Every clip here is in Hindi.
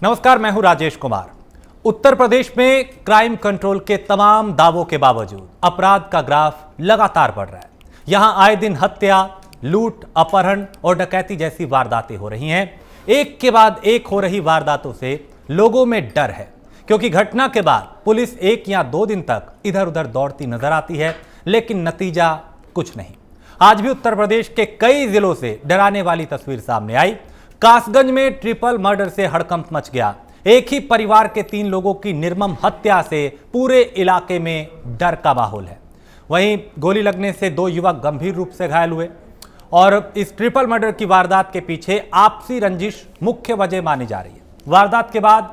नमस्कार, मैं हूं राजेश कुमार। उत्तर प्रदेश में क्राइम कंट्रोल के तमाम दावों के बावजूद अपराध का ग्राफ लगातार बढ़ रहा है। यहां आए दिन हत्या, लूट, अपहरण और डकैती जैसी वारदातें हो रही हैं। एक के बाद एक हो रही वारदातों से लोगों में डर है, क्योंकि घटना के बाद पुलिस 1 या 2 दिन तक इधर उधर दौड़ती नजर आती है, लेकिन नतीजा कुछ नहीं। आज भी उत्तर प्रदेश के कई जिलों से डराने वाली तस्वीर सामने आई। कासगंज में ट्रिपल मर्डर से हड़कंप मच गया। एक ही परिवार के 3 लोगों की निर्मम हत्या से पूरे इलाके में डर का माहौल है। वहीं गोली लगने से 2 युवक गंभीर रूप से घायल हुए और इस ट्रिपल मर्डर की वारदात के पीछे आपसी रंजिश मुख्य वजह मानी जा रही है। वारदात के बाद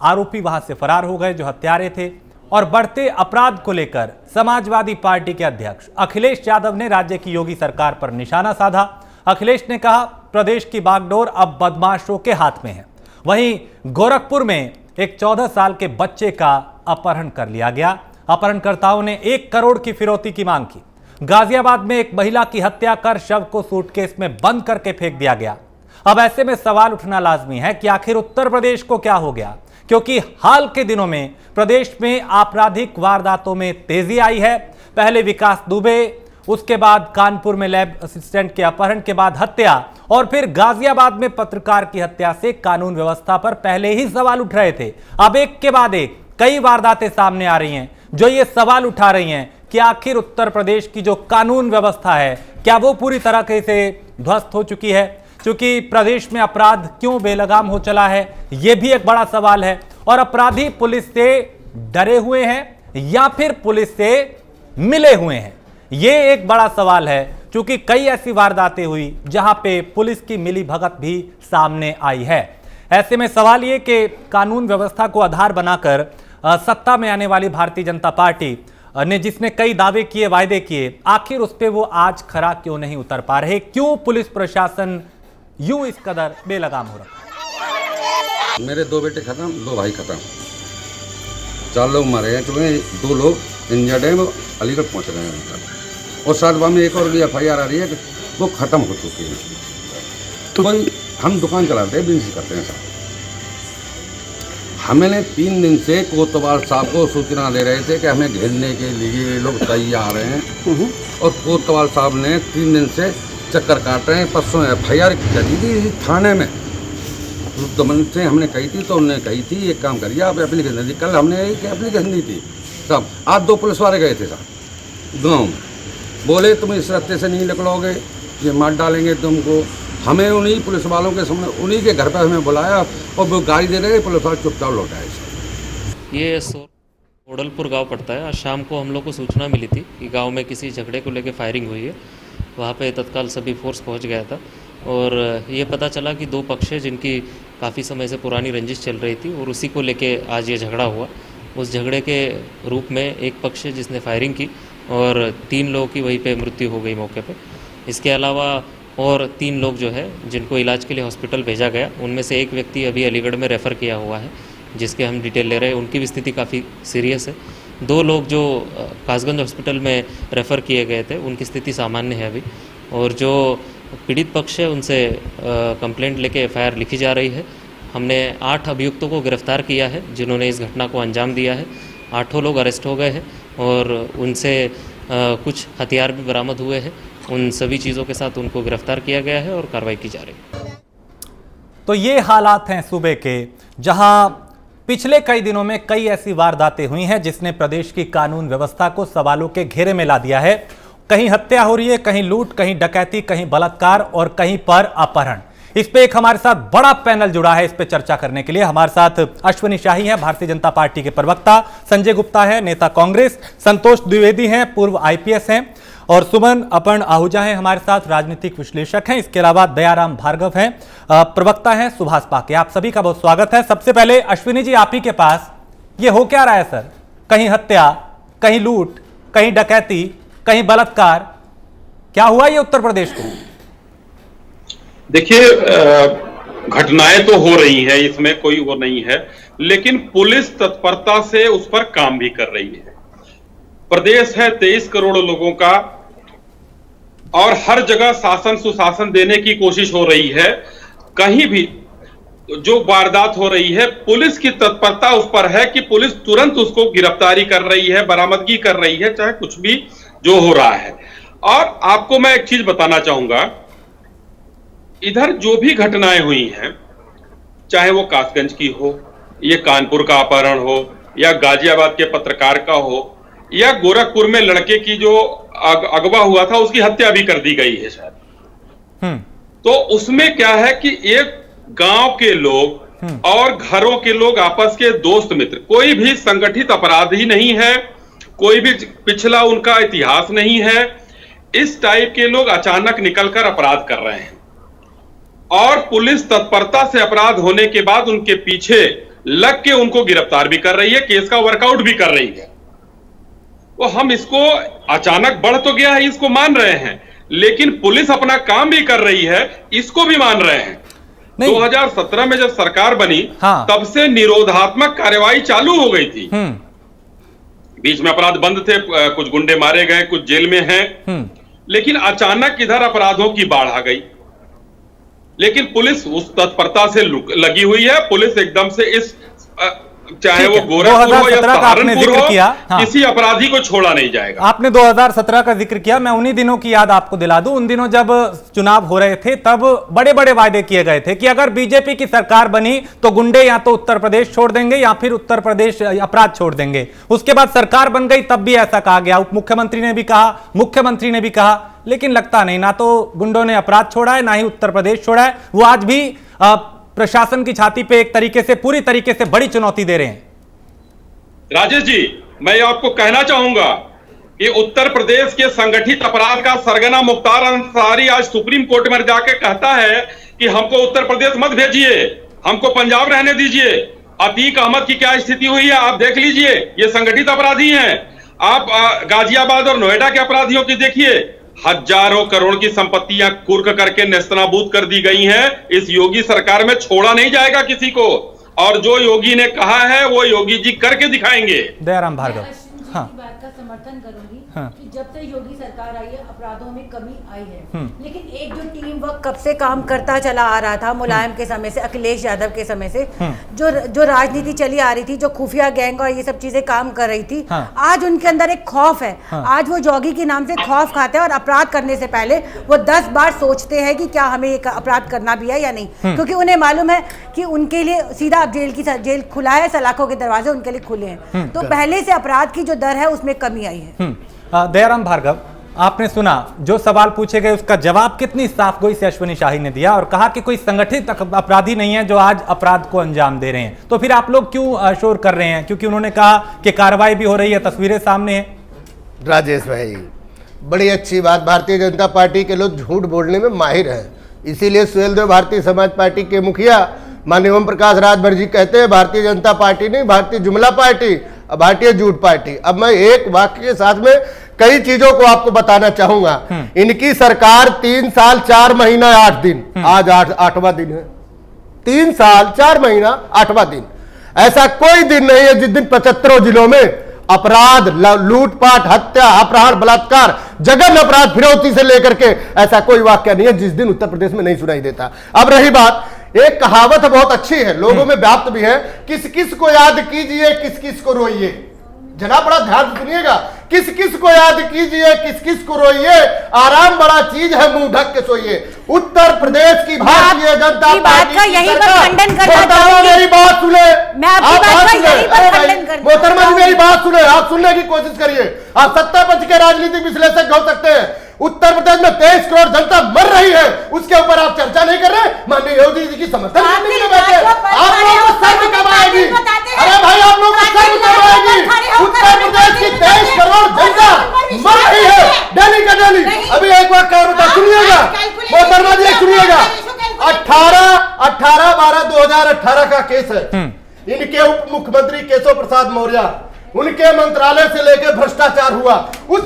आरोपी वहां से फरार हो गए जो हत्यारे थे, और बढ़ते अपराध को लेकर समाजवादी पार्टी के अध्यक्ष अखिलेश यादव ने राज्य की योगी सरकार पर निशाना साधा। अखिलेश ने कहा, प्रदेश की बागडोर अब बदमाशों के हाथ में है। वहीं गोरखपुर में एक 14 साल के बच्चे का अपहरण कर लिया गया। अपहरणकर्ताओं ने 1 करोड़ की फिरौती की मांग की। गाजियाबाद में एक महिला की हत्या कर शव को सूटकेस में बंद करके फेंक दिया गया। अब ऐसे में सवाल उठना लाजमी है कि आखिर उत्तर प्रदेश को क्या हो गया, क्योंकि हाल के दिनों में प्रदेश में आपराधिक वारदातों में तेजी आई है। पहले विकास दुबे, उसके बाद कानपुर में लैब असिस्टेंट के अपहरण के बाद हत्या, और फिर गाजियाबाद में पत्रकार की हत्या से कानून व्यवस्था पर पहले ही सवाल उठ रहे थे। अब एक के बाद एक कई वारदातें सामने आ रही हैं जो ये सवाल उठा रही हैं कि आखिर उत्तर प्रदेश की जो कानून व्यवस्था है क्या वो पूरी तरह से ध्वस्त हो चुकी है। क्योंकि प्रदेश में अपराध क्यों बेलगाम हो चला है, यह भी एक बड़ा सवाल है। और अपराधी पुलिस से डरे हुए हैं या फिर पुलिस से मिले हुए हैं, यह एक बड़ा सवाल है। क्योंकि कई ऐसी वारदातें हुई जहां पे पुलिस की मिली भगत भी सामने आई है। ऐसे में सवाल ये कि कानून व्यवस्था को आधार बनाकर सत्ता में आने वाली भारतीय जनता पार्टी ने जिसने कई दावे किए, वायदे किए, आखिर उस पर वो आज खरा क्यों नहीं उतर पा रहे? क्यों पुलिस प्रशासन यूं इस कदर बेलगाम हो रहा है? मेरे 2 बेटे खत्म, 2 भाई खत्म, 4 लोग मारे हैं, चुके 2 लोग इंजर्ड हैं, वो अलीगढ़ पहुंच रहे हैं। और सातवा में एक और भी FIR आ रही है कि वो खत्म हो चुकी है। तो भाई हम दुकान चलाते हैं, बिजनेस करते हैं साहब। हमें 3 दिन से कोतवाल साहब को सूचना दे रहे थे कि हमें घेरने के लिए लोग तैयार हैं, और कोतवाल साहब ने 3 दिन से चक्कर काट रहे हैं। परसों FIR करी थी थाने में, दमन से हमने कही थी, तो उन्होंने कही थी एक काम करिए आप एप्लीकेशन दी। कल हमने एक एप्लीकेशन दी थी साहब। आज 2 पुलिस वाले गए थे साहब गाँव में, बोले तुम इस रास्ते से नहीं निकलोगे, ये मार डालेंगे तुमको। हमें उन्हीं पुलिस वालों के सामने उन्हीं के घर पर हमें बुलाया और वो गाड़ी दे रहे, पुलिस वाले चुपचाप लौटाए। ये ओडलपुर गांव पड़ता है। आज शाम को हम लोग को सूचना मिली थी कि गांव में किसी झगड़े को लेकर फायरिंग हुई है। वहाँ पे तत्काल सभी फोर्स पहुँच गया था, और ये पता चला कि 2 पक्ष हैं जिनकी काफ़ी समय से पुरानी रंजिश चल रही थी, और उसी को लेके आज ये झगड़ा हुआ। उस झगड़े के रूप में एक पक्ष है जिसने फायरिंग की, और 3 लोगों की वहीं पे मृत्यु हो गई मौके पे। इसके अलावा और 3 लोग जो है जिनको इलाज के लिए हॉस्पिटल भेजा गया, उनमें से एक व्यक्ति अभी अलीगढ़ में रेफ़र किया हुआ है, जिसके हम डिटेल ले रहे हैं। उनकी भी स्थिति काफ़ी सीरियस है। 2 लोग जो कासगंज हॉस्पिटल में रेफ़र किए गए थे, उनकी स्थिति सामान्य है अभी। और जो पीड़ित पक्ष है उनसे कंप्लेंट लेके FIR लिखी जा रही है। हमने 8 अभियुक्तों को गिरफ्तार किया है जिन्होंने इस घटना को अंजाम दिया है। 8 लोग अरेस्ट हो गए हैं, और उनसे कुछ हथियार भी बरामद हुए हैं। उन सभी चीज़ों के साथ उनको गिरफ्तार किया गया है और कार्रवाई की जा रही है। तो ये हालात हैं सूबे के, जहां पिछले कई दिनों में कई ऐसी वारदातें हुई हैं जिसने प्रदेश की कानून व्यवस्था को सवालों के घेरे में ला दिया है। कहीं हत्या हो रही है, कहीं लूट, कहीं डकैती, कहीं बलात्कार और कहीं पर अपहरण। इस पे एक हमारे साथ बड़ा पैनल जुड़ा है। इस पे चर्चा करने के लिए हमारे साथ अश्विनी शाही हैं, भारतीय जनता पार्टी के प्रवक्ता, संजय गुप्ता है, नेता कांग्रेस, संतोष द्विवेदी हैं, पूर्व IPS हैं, और सुमन अपन आहूजा हैं हमारे साथ, राजनीतिक विश्लेषक हैं। इसके अलावा दयाराम भार्गव हैं, प्रवक्ता हैं सुभाष पाके। आप सभी का बहुत स्वागत है। सबसे पहले अश्विनी जी, आप ही के पास, ये हो क्या रहा है सर? कहीं हत्या, कहीं लूट, कहीं डकैती, कहीं बलात्कार, क्या हुआ ये उत्तर प्रदेश को? देखिए, घटनाएं तो हो रही है, इसमें कोई वो नहीं है, लेकिन पुलिस तत्परता से उस पर काम भी कर रही है। प्रदेश है 23 करोड़ लोगों का, और हर जगह शासन सुशासन देने की कोशिश हो रही है। कहीं भी जो वारदात हो रही है, पुलिस की तत्परता उस पर है कि पुलिस तुरंत उसको गिरफ्तारी कर रही है, बरामदगी कर रही है, चाहे कुछ भी जो हो रहा है। और आपको मैं एक चीज बताना चाहूंगा, इधर जो भी घटनाएं हुई हैं, चाहे वो कासगंज की हो, ये कानपुर का अपहरण हो, या गाजियाबाद के पत्रकार का हो, या गोरखपुर में लड़के की जो अगवा हुआ था उसकी हत्या भी कर दी गई है शायद, तो उसमें क्या है कि एक गांव के लोग और घरों के लोग आपस के दोस्त मित्र, कोई भी संगठित अपराधी नहीं है, कोई भी पिछला उनका इतिहास नहीं है, इस टाइप के लोग अचानक निकलकर अपराध कर रहे हैं और पुलिस तत्परता से अपराध होने के बाद उनके पीछे लग के उनको गिरफ्तार भी कर रही है, केस का वर्कआउट भी कर रही है। तो हम इसको अचानक बढ़ तो गया है, इसको मान रहे हैं, लेकिन पुलिस अपना काम भी कर रही है, इसको भी मान रहे हैं। 2017 में जब सरकार बनी, हाँ। तब से निरोधात्मक कार्रवाई चालू हो गई थी। बीच में अपराध बंद थे, कुछ गुंडे मारे गए, कुछ जेल में हैं, लेकिन अचानक इधर अपराधों की बाढ़ आ गई। लेकिन पुलिस उस तत्परता से लगी हुई है, पुलिस एकदम से इस चाहे वो गोरखपुर हो या सहारनपुर हो, हाँ। किसी अपराधी को छोड़ा नहीं जाएगा। आपने 2017 का जिक्र किया, मैं उन्हीं दिनों की याद आपको दिला दूं। उन दिनों जब चुनाव हो रहे थे तब बड़े बड़े वायदे किए गए थे कि अगर बीजेपी की सरकार बनी तो गुंडे या तो उत्तर प्रदेश छोड़ देंगे या फिर उत्तर प्रदेश अपराध छोड़ देंगे। उसके बाद सरकार बन गई, तब भी ऐसा कहा गया, उप मुख्यमंत्री ने भी कहा, मुख्यमंत्री ने भी कहा, लेकिन लगता नहीं, ना तो गुंडों ने अपराध छोड़ा है, ना ही उत्तर प्रदेश छोड़ा है। वो आज भी प्रशासन की छाती पे एक तरीके से, पूरी तरीके से बड़ी चुनौती दे रहे हैं। राजेश जी, मैं आपको कहना चाहूंगा कि उत्तर प्रदेश के संगठित अपराध का सरगना मुख्तार अंसारी आज सुप्रीम कोर्ट में जाके कहता है कि हमको उत्तर प्रदेश मत भेजिए, हमको पंजाब रहने दीजिए। अतीक अहमद की क्या स्थिति हुई है आप देख लीजिए, ये संगठित अपराधी हैं। आप गाजियाबाद और नोएडा के अपराधियों की देखिए, हजारों करोड़ की संपत्तियां कुर्क करके नेस्तनाबूद कर दी गई हैं। इस योगी सरकार में छोड़ा नहीं जाएगा किसी को, और जो योगी ने कहा है वो योगी जी करके दिखाएंगे। दयाराम भार्गव, हाँ, की बात का समर्थन करूंगी, हाँ। कि जब से योगी सरकार आई है अपराधों में कमी आई है, लेकिन एक जो टीम वर्क कब से काम करता चला आ रहा था, मुलायम के समय से, अखिलेश यादव के समय से, जो राजनीति चली आ रही थी, जो खुफिया गैंग और ये सब चीजें काम कर रही थी, हाँ। आज उनके अंदर एक खौफ है, हाँ। आज वो जोगी के नाम से खौफ खाते हैं और अपराध करने से पहले वो 10 बार सोचते हैं कि क्या हमें एक अपराध करना भी है या नहीं, क्योंकि उन्हें मालूम है कि उनके लिए सीधा जेल खुला है, सलाखों के दरवाजे उनके लिए खुले हैं। तो पहले से अपराध की जो दर है उसमें कमी आई है। दयाराम भार्गव, आपने सुना जो सवाल पूछे गए, उसका जवाब कितनी साफगोई से अश्विनी शाही ने दिया और कहा कि कोई संगठित अपराधी नहीं है जो आज अपराध को अंजाम दे रहे हैं। तो फिर आप लोग क्यों शोर कर रहे हैं? क्योंकि उन्होंने कहा कि कार्रवाई भी हो रही है, तस्वीरें सामने हैं। राजेश भाई, बड़ी अच्छी बात, भारतीय जनता पार्टी के लोग झूठ बोलने में माहिर हैं, इसीलिए सुहेलदेव भारतीय समाज पार्टी के मुखिया माननीय ओम प्रकाश राजभर जी कहते हैं भारतीय जनता पार्टी नहीं, भारतीय जुमला पार्टी, भारतीय झूठ पार्टी। अब मैं एक वाक्य के साथ में कई चीजों को आपको बताना चाहूंगा। इनकी सरकार 3 साल 4 महीना 8 दिन, आज 8वां दिन है, 3 साल 4 महीना 8वां दिन। ऐसा कोई दिन नहीं है जिस दिन 75 जिलों में अपराध, लूटपाट, हत्या, अपहरण, बलात्कार, जघन्य अपराध, फिरौती से लेकर के ऐसा कोई वाक्य नहीं है जिस दिन उत्तर प्रदेश में नहीं सुनाई देता। अब रही बात, एक कहावत बहुत अच्छी है, लोगों में व्याप्त भी है, किस किस को याद कीजिए, किस किस को रोइए। जनाब बड़ा ध्यान सुनिएगा, किस किस को याद कीजिए, किस किस को रोइए, आराम बड़ा चीज है, मुंह ढक के सोइए। उत्तर प्रदेश की भारतीय जनता पार्टी का यही खंडन करना चाहूंगी। मेरी बात सुने, मोहतरमा जी मेरी बात सुने, आप सुनने की कोशिश करिए। आप सत्ता पक्ष के राजनीतिक विश्लेषक हो सकते हैं, उत्तर प्रदेश में 23 करोड़ जनता मर रही है, उसके ऊपर आप चर्चा नहीं कर रहे। माननीय योगी जी की समर्थन करने के बैठे, आप लोगों को शर्म कब आएगी? अरे भाई, आप लोगों को शर्म कब आएगी? उत्तर प्रदेश की 23 करोड़ जनता मर रही है डेली का डेली। अभी एक बार क्या बता, सुनिएगा मोहतरमा जी, सुनिएगा, 18/12/2018 का केस है। इनके उप मुख्यमंत्री केशव प्रसाद मौर्य उनके मंत्रालय से लेकर भ्रष्टाचार हुआ। उस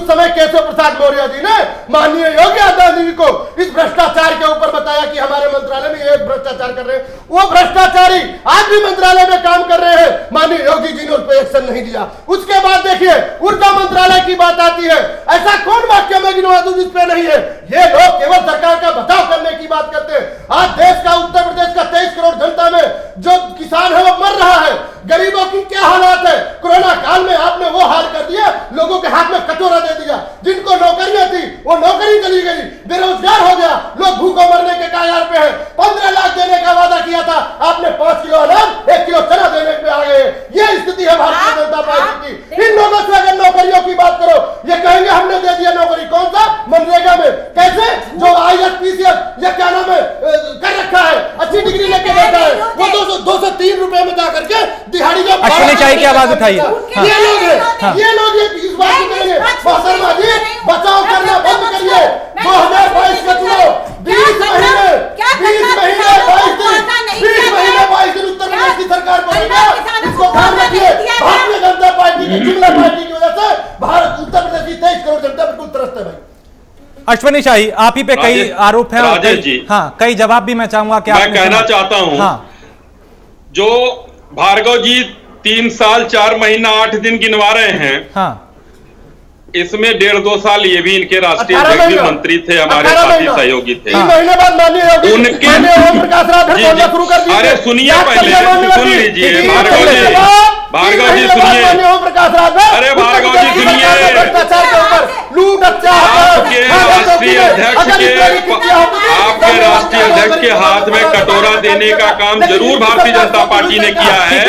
समय केशव प्रसाद मौर्य जी ने माननीय योगी आदित्यनाथ जी को इस भ्रष्टाचार के ऊपर बताया कि हमारे मंत्रालय में ये भ्रष्टाचार कर रहे हैं। वो भ्रष्टाचारी आज भी मंत्रालय में काम कर रहे हैं, माननीय योगी जी ने उस पर एक्शन नहीं दिया। उसके बाद देखिए ऊर्जा मंत्रालय की बात आती है, ऐसा कौन वाक्य में गिनवा दूं जिस पे नहीं है। ये लोग केवल सरकार का बचाव करने की बात करते हैं। आज देश का, उत्तर प्रदेश का 23 करोड़ जनता में जो किसान है वो मर रहा है। गरीबों की क्या हालात है। कोरोना काल में आपने वो हाल कर दिया, लोगों के हाथ में कटोरा दे दिया। जिनको नौकरियां थी वो नौकरी चली गई, बेरोजगार हो गया, लोग भूखों मरने के कगार पे हैं। 15 लाख देने का वादा किया था, आपने 5 किलो अनाज 1 किलो चना देने पे आ गए। ये स्थिति है भारतीय जनता पार्टी की। इन लोगों से अगर नौकरियों की बात करो, ये कहेंगे हमने दे दिया नौकरी। कौन सा? मनरेगा में। कैसे? जो IAS PCS या क्या नाम है कर रखा है, अच्छी डिग्री लेके बैठा है, वो 203 रुपए में जाकर के दिहाड़ी जो अश्विनी शाही की आवाज उठाइए। ये लोग हैं, ये लोग इस बात को करेंगे। शर्मा जी बचाव करना बंद करिए। 2022 का चुनाव 20 महीने 22 दिन उत्तर प्रदेश की सरकार बनेगा, इसको ध्यान रखिए। भारतीय जनता पार्टी की जुमला पार्टी की वजह से भारत उत्तर प्रदेश की 23 करोड़ जनता बिल्कुल त्रस्त है भाई। अश्विनी शाही, आप ही पे कई आरोप हैं और कई जवाब भी मैं चाहूंगा कि मैं कहना चाहता हूं, जो भार्गव जी 3 साल 4 महीना 8 दिन गिनवा रहे हैं, इसमें 1.5-2 साल ये भी इनके राष्ट्रीय अध्यक्ष भी मंत्री थे, हमारे साथी सहयोगी थे। 3 महीने बाद माननीय उनके अरे सुनिए, पहले सुन लीजिए भार्गव जी सुनिए। अरे भार्गव जी सुनिए, आपके राष्ट्रीय अध्यक्ष के हाथ में कटोरा देने का काम जरूर भारतीय जनता पार्टी ने किया है,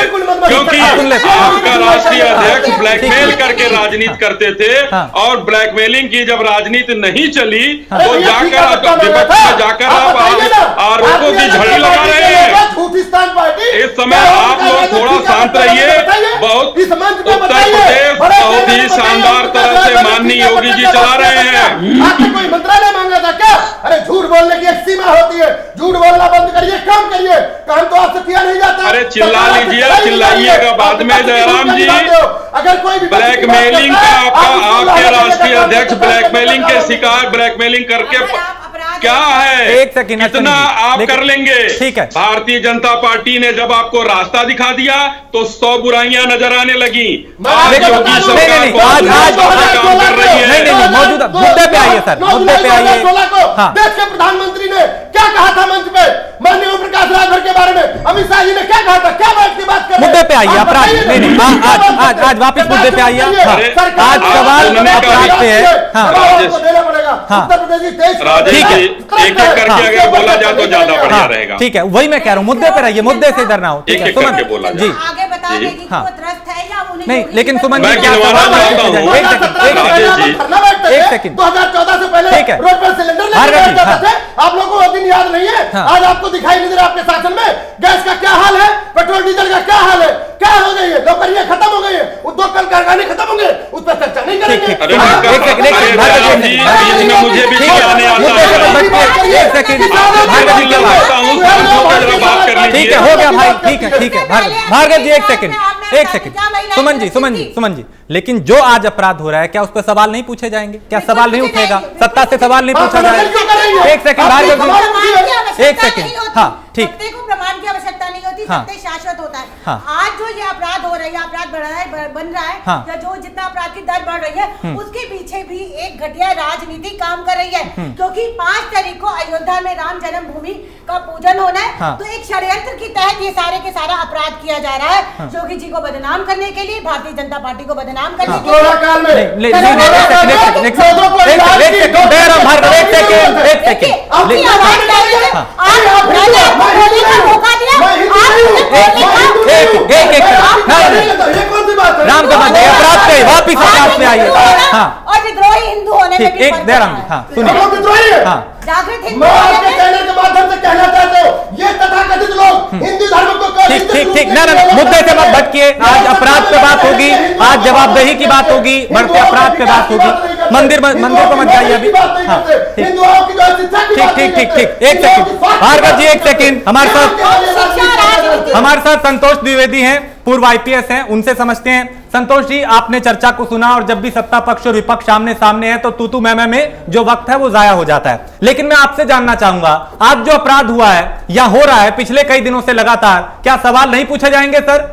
क्योंकि आपका राष्ट्रीय अध्यक्ष ब्लैकमेल करके राजनीति करते थे और ब्लैकमेलिंग की जब राजनीति नहीं चली तो जाकर विपक्ष में जाकर आप आरोपों की झड़ी लगा रहे हैं। इस समय आप लोग थोड़ा शांत रहिए। बहुत उत्तर प्रदेश बहुत ही शानदार तरह से माननीय योगी जी चला रहे हैं। आपने कोई मंत्रालय मांगा था क्या? अरे झूठ बोलने की एक सीमा होती है, झूठ बोलना बंद करिए, काम करिए। काम तो आपसे किया नहीं जाता। अरे चिल्ला लीजिए, चिल्लाइएगा बाद में। जयराम जी, अगर कोई ब्लैकमेलिंग का आपके राष्ट्रीय अध्यक्ष ब्लैकमेलिंग के शिकार, ब्लैकमेलिंग करके क्या है, एक सेकंड, कितना आप कर लेंगे। ठीक है, भारतीय जनता पार्टी ने जब आपको रास्ता दिखा दिया तो 100 बुराइयां नजर आने लगी। आज योगी सरकार काम कर रही है। मौजूदा मुद्दे पे आइए सर, मुद्दे पे आइए। देश के प्रधानमंत्री ने क्या कहा था मंच पे माननीय ओम प्रकाश राजभर के बारे में? अमित शाह जी ने क्या कहा था? क्या बैठ की बात कर? मुद्दे पे आइए। अपराध नहीं, आज वापस मुद्दे पे आइए। आज सवाल अपराध पे है। राजेश जी, एक करके अगर बोला जाए तो ज्यादा बढ़िया रहेगा। ठीक है, वही मैं कह रहा हूँ, मुद्दे पे रहिए, मुद्दे से इधर ना हो। ठीक है, सुमन जी आगे बता देगी कि वो त्रस्त है या उन्हें नहीं, लेकिन सुमन जी मैं गिनवाना चाहता हूं। एक सेकंड 2014 से पहले ठीक है, रोड पर सिलेंडर लेके जाते थे। आप लोगों को वो दिन याद नहीं है? आज आपको दिखाई नहीं दे रहा आपके शासन में गैस का क्या हाल है, पेट्रोल डीजल का क्या हाल है, क्या हो गई है, नौकरियां खत्म हो गई है, उद्योग कल कारखाने खत्म होंगे, उस पर चर्चा नहीं करेंगे। मुझे भी आने आता है। एक सेकंड, ठीक है, हो गया भाई, ठीक है, ठीक है। भार्गव जी एक सेकंड, सुमन जी, लेकिन जो आज अपराध हो रहा है, क्या उस पर सवाल नहीं पूछे जाएंगे? क्या सवाल नहीं उठेगा? सत्ता से सवाल नहीं पूछा जाएगा? एक सेकंड भार्गव जी, एक सेकंड। हाँ, ठीक, सत्य को प्रमाण की आवश्यकता नहीं होती, सत्य शाश्वत होता है। आज जो ये अपराध हो रहा है, अपराध बढ़ रहा है, बन रहा है, या जो जितना अपराध की दर बढ़ रही है, उसके पीछे भी एक घटिया राजनीति काम कर रही है। क्योंकि 5 तारीख को अयोध्या में राम जन्मभूमि का पूजन होना है, तो एक षड्यंत्र के तहत ये सारे के सारा अपराध किया जा रहा है, योगी जी को बदनाम करने के लिए, भारतीय जनता पार्टी को बदनाम करने के राम का बात है, अपराध पे वापिस अपराध पे आइए। और विद्रोही हिंदू होने में भी एक देर जागृत हिंदू के माध्यम से कहना चाहते हो, ये तथाकथित लोग हिंदू धर्म को ठीक, ना मुद्दे से मत भटकिए। आज अपराध पे बात होगी, आज जवाबदेही की बात होगी, बढ़ते अपराध पे बात होगी। मंदिर को मत जाइए अभी। हाँ, ठीक, एक सेकंड भार्गव जी, एक सेकंड। हमारे साथ संतोष द्विवेदी हैं, पूर्व आईपीएस हैं, उनसे समझते हैं। संतोष जी, आपने चर्चा को सुना और जब भी सत्ता पक्ष और विपक्ष आमने सामने है तो तू मैं में जो वक्त है वो जाया हो जाता है। लेकिन मैं आपसे जानना चाहूंगा, आज जो अपराध हुआ है या हो रहा है पिछले कई दिनों से लगातार, क्या सवाल नहीं पूछे जाएंगे सर?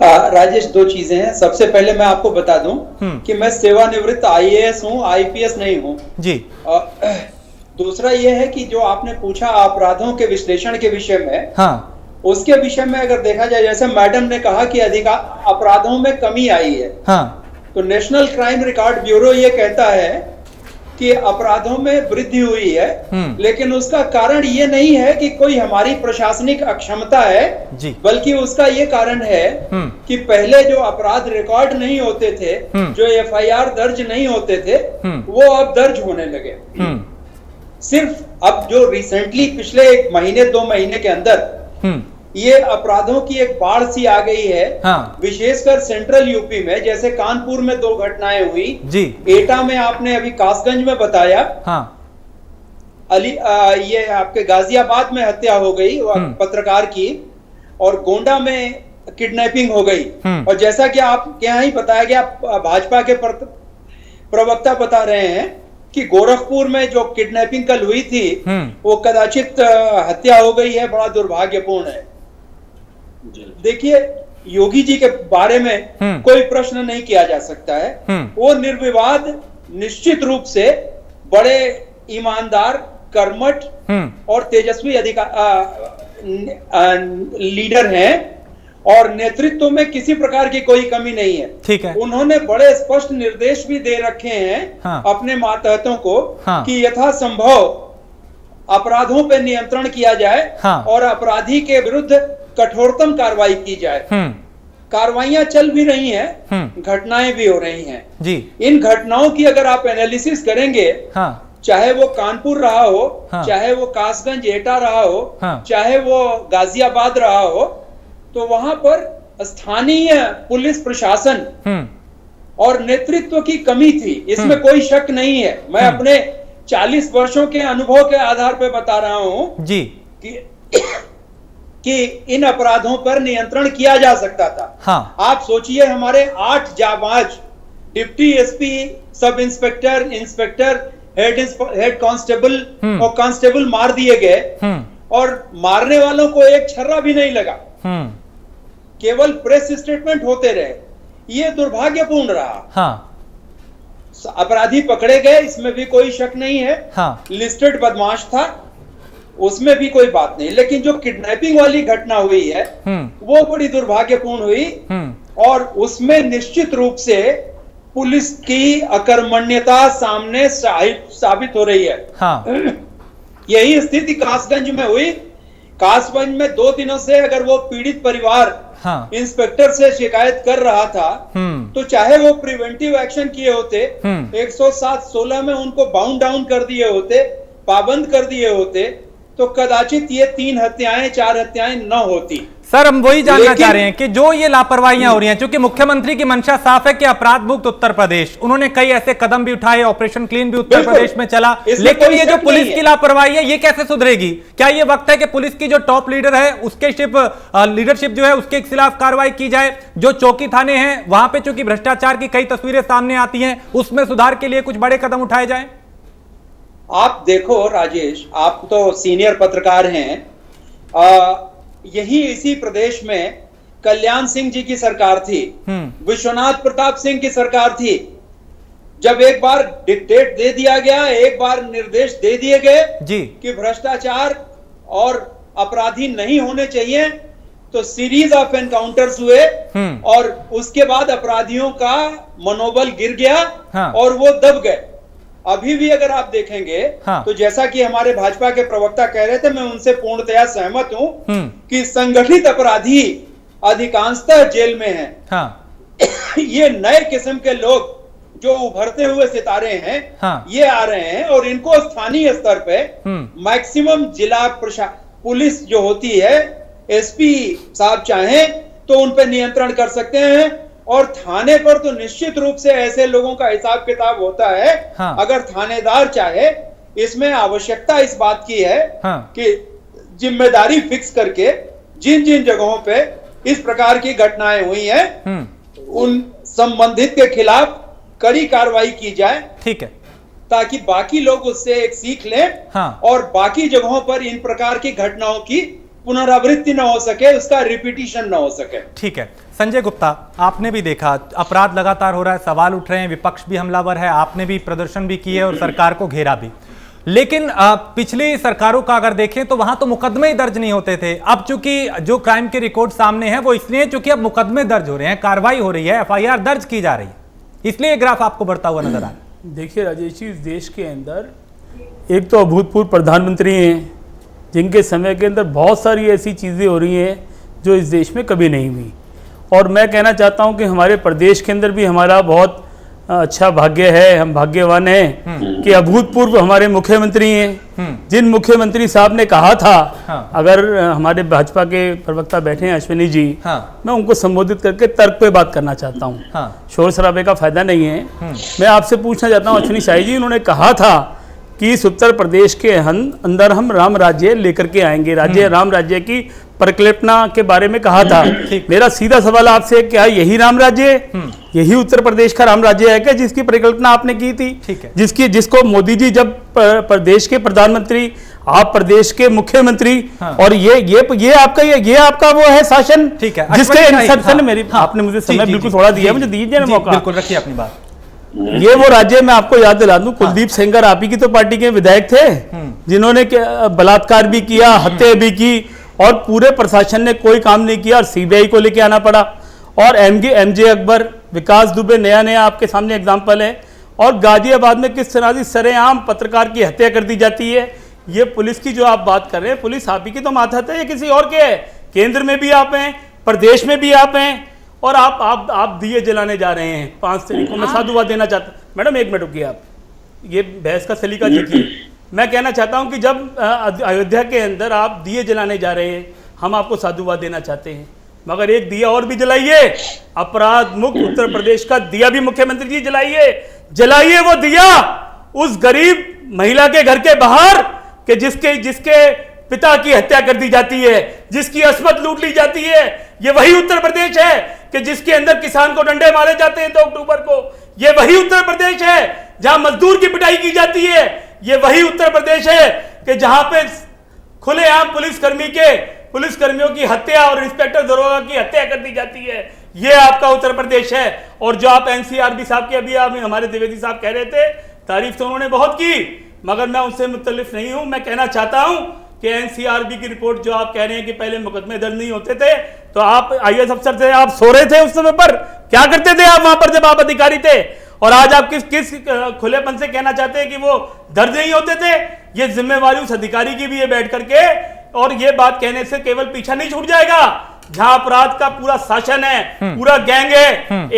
राजेश, दो चीजें हैं। सबसे पहले मैं आपको बता दूं कि मैं सेवानिवृत्त आईएएस हूं, आईपीएस नहीं हूं जी। दूसरा यह है कि जो आपने पूछा अपराधों के विश्लेषण के विषय में, हाँ, उसके विषय में अगर देखा जाए, जैसे मैडम ने कहा कि अपराधों में कमी आई है, हाँ, तो नेशनल क्राइम रिकॉर्ड ब्यूरो ये कहता है कि अपराधों में वृद्धि हुई है, लेकिन उसका कारण ये नहीं है कि कोई हमारी प्रशासनिक अक्षमता है जी, बल्कि उसका ये कारण है कि पहले जो अपराध रिकॉर्ड नहीं होते थे, जो एफआईआर दर्ज नहीं होते थे, वो अब दर्ज होने लगे। सिर्फ अब जो रिसेंटली पिछले 1 महीने 2 महीने के अंदर ये अपराधों की एक बाढ़ सी आ गई है, हाँ, विशेषकर सेंट्रल यूपी में। जैसे कानपुर में 2 घटनाएं हुई जी, एटा में आपने अभी कासगंज में बताया, हाँ, ये आपके गाजियाबाद में हत्या हो गई पत्रकार की, और गोंडा में किडनैपिंग हो गई। और जैसा कि आपके यहाँ ही बताया गया, भाजपा के प्रवक्ता बता रहे हैं कि गोरखपुर में जो किडनैपिंग कल हुई थी वो कदाचित हत्या हो गई है। बड़ा दुर्भाग्यपूर्ण है। देखिए, योगी जी के बारे में कोई प्रश्न नहीं किया जा सकता है। वो निर्विवाद, निश्चित रूप से बड़े ईमानदार, कर्मठ और तेजस्वी लीडर हैं, और नेतृत्व में किसी प्रकार की कोई कमी नहीं है। ठीक है। उन्होंने बड़े स्पष्ट निर्देश भी दे रखे हैं, हाँ, अपने मातहतों को, हाँ, कि यथासंभव अपराधों पर नियंत्रण किया जाए, हाँ, और अपराधी के विरुद्ध कठोरतम कार्रवाई की जाए। कार्रवाइयां चल भी रही हैं, घटनाएं भी हो रही हैं जी। इन घटनाओं की अगर आप एनालिसिस करेंगे, हाँ, चाहे वो कानपुर रहा हो, हाँ, चाहे वो कासगंज एटा रहा हो, हाँ, चाहे वो गाजियाबाद रहा हो, तो वहां पर स्थानीय पुलिस प्रशासन और नेतृत्व की कमी थी, इसमें कोई शक नहीं है। मैं अपने 40 वर्षों के अनुभव के आधार पर बता रहा हूं जी कि इन अपराधों पर नियंत्रण किया जा सकता था। हाँ, आप सोचिए, हमारे 8 जाबाज, deputy SP, sub inspector, inspector, head constable और कांस्टेबल मार दिए गए, और मारने वालों को एक छर्रा भी नहीं लगा, केवल प्रेस स्टेटमेंट होते रहे। ये दुर्भाग्यपूर्ण रहा। हाँ, अपराधी पकड़े गए, इसमें भी कोई शक नहीं है। हाँ, लिस्टेड बदमाश था, उसमें भी कोई बात नहीं। लेकिन जो किडनैपिंग वाली घटना हुई है वो बड़ी दुर्भाग्यपूर्ण हुई, और उसमें निश्चित रूप से पुलिस की अकर्मण्यता सामने साबित हो रही है। हाँ, यही स्थिति कासगंज में हुई। कासगंज में 2 दिनों से अगर वो पीड़ित परिवार हाँ, इंस्पेक्टर से शिकायत कर रहा था, तो चाहे वो प्रिवेंटिव एक्शन किए होते, 107-16 में उनको बाउंड डाउन कर दिए होते, पाबंद कर दिए होते, तो कदाचित ये 3 हत्याएं 4 हत्याएं न होती। सर, हम वही जानना चाह रहे हैं कि जो ये लापरवाहियां हो रही हैं, क्योंकि मुख्यमंत्री की मंशा साफ है कि अपराध मुक्त उत्तर प्रदेश, उन्होंने कई ऐसे कदम भी उठाए, ऑपरेशन क्लीन भी उत्तर प्रदेश में चला, लेकिन ये जो पुलिस की लापरवाही है, ये कैसे सुधरेगी? क्या ये वक्त है कि पुलिस की जो टॉप लीडर है उसके लीडरशिप जो है उसके खिलाफ कार्रवाई की जाए? जो चौकी थाने हैं वहां पे चूंकि भ्रष्टाचार की कई तस्वीरें सामने आती हैं, उसमें सुधार के लिए कुछ बड़े कदम उठाए जाए? आप देखो राजेश, आप तो सीनियर पत्रकार हैं, इसी प्रदेश में कल्याण सिंह जी की सरकार थी, विश्वनाथ प्रताप सिंह की सरकार थी। जब एक बार डिक्टेट दे दिया गया, एक बार निर्देश दे दिए गए कि भ्रष्टाचार और अपराधी नहीं होने चाहिए, तो सीरीज ऑफ एनकाउंटर्स हुए, और उसके बाद अपराधियों का मनोबल गिर गया और वो दब गए। अभी भी अगर आप देखेंगे, तो जैसा कि हमारे भाजपा के प्रवक्ता कह रहे थे, मैं उनसे पूर्णतया सहमत हूं कि संगठित अपराधी अधिकांशतः जेल में हैं। ये नए किस्म के लोग जो उभरते हुए सितारे हैं, ये आ रहे हैं, और इनको स्थानीय स्तर पे मैक्सिमम जिला पुलिस जो होती है, एसपी साहब चाहें तो उन पर नियंत्रण कर सकते हैं, और थाने पर तो निश्चित रूप से ऐसे लोगों का हिसाब किताब होता है। हाँ। अगर थानेदार चाहे, इसमें आवश्यकता इस बात की है कि जिम्मेदारी फिक्स करके जिन जिन जगहों पे इस प्रकार की घटनाएं हुई हैं, उन संबंधित के खिलाफ कड़ी कार्रवाई की जाए। ठीक है, ताकि बाकी लोग उससे एक सीख लें। हाँ। और बाकी जगहों पर इन प्रकार की घटनाओं की पुनरावृत्ति न हो सके, उसका रिपीटिशन न हो सके। ठीक है संजय गुप्ता, आपने भी देखा अपराध लगातार हो रहा है, सवाल उठ रहे हैं, विपक्ष भी हमलावर है, आपने भी प्रदर्शन भी किए और सरकार को घेरा भी, लेकिन पिछली सरकारों का अगर देखें तो वहां तो मुकदमे ही दर्ज नहीं होते थे। अब चूंकि जो क्राइम के रिकॉर्ड सामने हैं वो इसलिए चूंकि अब मुकदमे दर्ज हो रहे हैं, कार्रवाई हो रही है, FIR दर्ज की जा रही है, इसलिए ग्राफ आपको बढ़ता हुआ नजर आ रहा है। देखिए राजेश जी, इस देश के अंदर एक तो अभूतपूर्व प्रधानमंत्री हैं जिनके समय के अंदर बहुत सारी ऐसी चीज़ें हो रही हैं जो इस देश में कभी नहीं हुई, और मैं कहना चाहता हूं कि हमारे प्रदेश के अंदर भी हमारा बहुत अच्छा भाग्य है, हम भाग्यवान हैं कि अभूतपूर्व हमारे मुख्यमंत्री हैं। जिन मुख्यमंत्री साहब ने कहा था, अगर हमारे भाजपा के प्रवक्ता बैठे हैं अश्विनी जी, मैं उनको संबोधित करके तर्क पे बात करना चाहता हूं, शोर शराबे का फायदा नहीं है। मैं आपसे पूछना चाहता हूं अश्विनी शाही जी, उन्होंने कहा था कि इस उत्तर प्रदेश के अंदर हम राम राज्य लेकर के आएंगे, राज्य राम राज्य की परिकल्पना के बारे में कहा था। मेरा सीधा सवाल आपसे, क्या यही राम राज्य, यही उत्तर प्रदेश का राम राज्य है क्या जिसकी परिकल्पना आपने की थी? जिसको मोदी जी जब प्रदेश के प्रधानमंत्री, आप प्रदेश के मुख्यमंत्री, और ये आपका वो है शासन, जिसके इंसर्शन मेरी आपने मुझे समय बिल्कुल थोड़ा दिया, मुझे दीजिए ना मौका। बिल्कुल रखिए अपनी बात। ये वो राज्य मैं आपको याद दिला दूं, कुलदीप सेंगर आप ही की तो पार्टी के विधायक थे जिन्होंने बलात्कार भी किया, हत्या भी की, और पूरे प्रशासन ने कोई काम नहीं किया और CBI को लेके आना पड़ा। और MJ अकबर, विकास दुबे नया आपके सामने एग्जाम्पल है। और गाजियाबाद में किस तरह से सरेआम पत्रकार की हत्या कर दी जाती है। ये पुलिस की जो आप बात कर रहे हैं, पुलिस आप ही की तो मातहत है या किसी और के है? केंद्र में भी आप हैं, प्रदेश में भी आप हैं, और आप दिए जलाने जा रहे हैं 5 तारीख को। मैं साधुवाद देना चाहता हूँ, मैडम 1 मिनट रुकिए, आप ये बहस का सलीका देखिए। मैं कहना चाहता हूं कि जब अयोध्या के अंदर आप दिए जलाने जा रहे हैं, हम आपको साधुवाद देना चाहते हैं, मगर एक दिया और भी जलाइए, अपराध मुक्त उत्तर प्रदेश का दिया भी मुख्यमंत्री जी जलाइए वो दिया उस गरीब महिला के घर के बाहर के जिसके पिता की हत्या कर दी जाती है, जिसकी अस्मत लूट ली जाती है। ये वही उत्तर प्रदेश है कि जिसके अंदर किसान को डंडे मारे जाते हैं 2 अक्टूबर को। ये वही उत्तर प्रदेश है जहां मजदूर की पिटाई की जाती है। ये वही उत्तर प्रदेश है कि जहां पे खुलेआम पुलिसकर्मियों की हत्या और इंस्पेक्टर दरोगा की हत्या कर दी जाती है। ये आपका उत्तर प्रदेश है। और जो आप NCRB साहब के अभी हमारे द्विवेदी साहब कह रहे थे, तारीफ तो उन्होंने बहुत की, मगर मैं उनसे मुख्तलिफ नहीं हूं। मैं कहना चाहता हूं कि NCRB की रिपोर्ट जो आप कह रहे हैं कि पहले मुकदमे दर्ज नहीं होते थे, तो आप IAS अफसर थे, आप सो रहे थे उस समय पर? क्या करते थे आप वहां पर जब आप अधिकारी थे? और आज आप किस खुलेपन से कहना चाहते हैं कि वो दर्ज नहीं होते थे? ये जिम्मेवारी उस अधिकारी की भी है बैठ करके, और ये बात कहने से केवल पीछा नहीं छूट जाएगा। जहां अपराध का पूरा शासन है, पूरा गैंग है,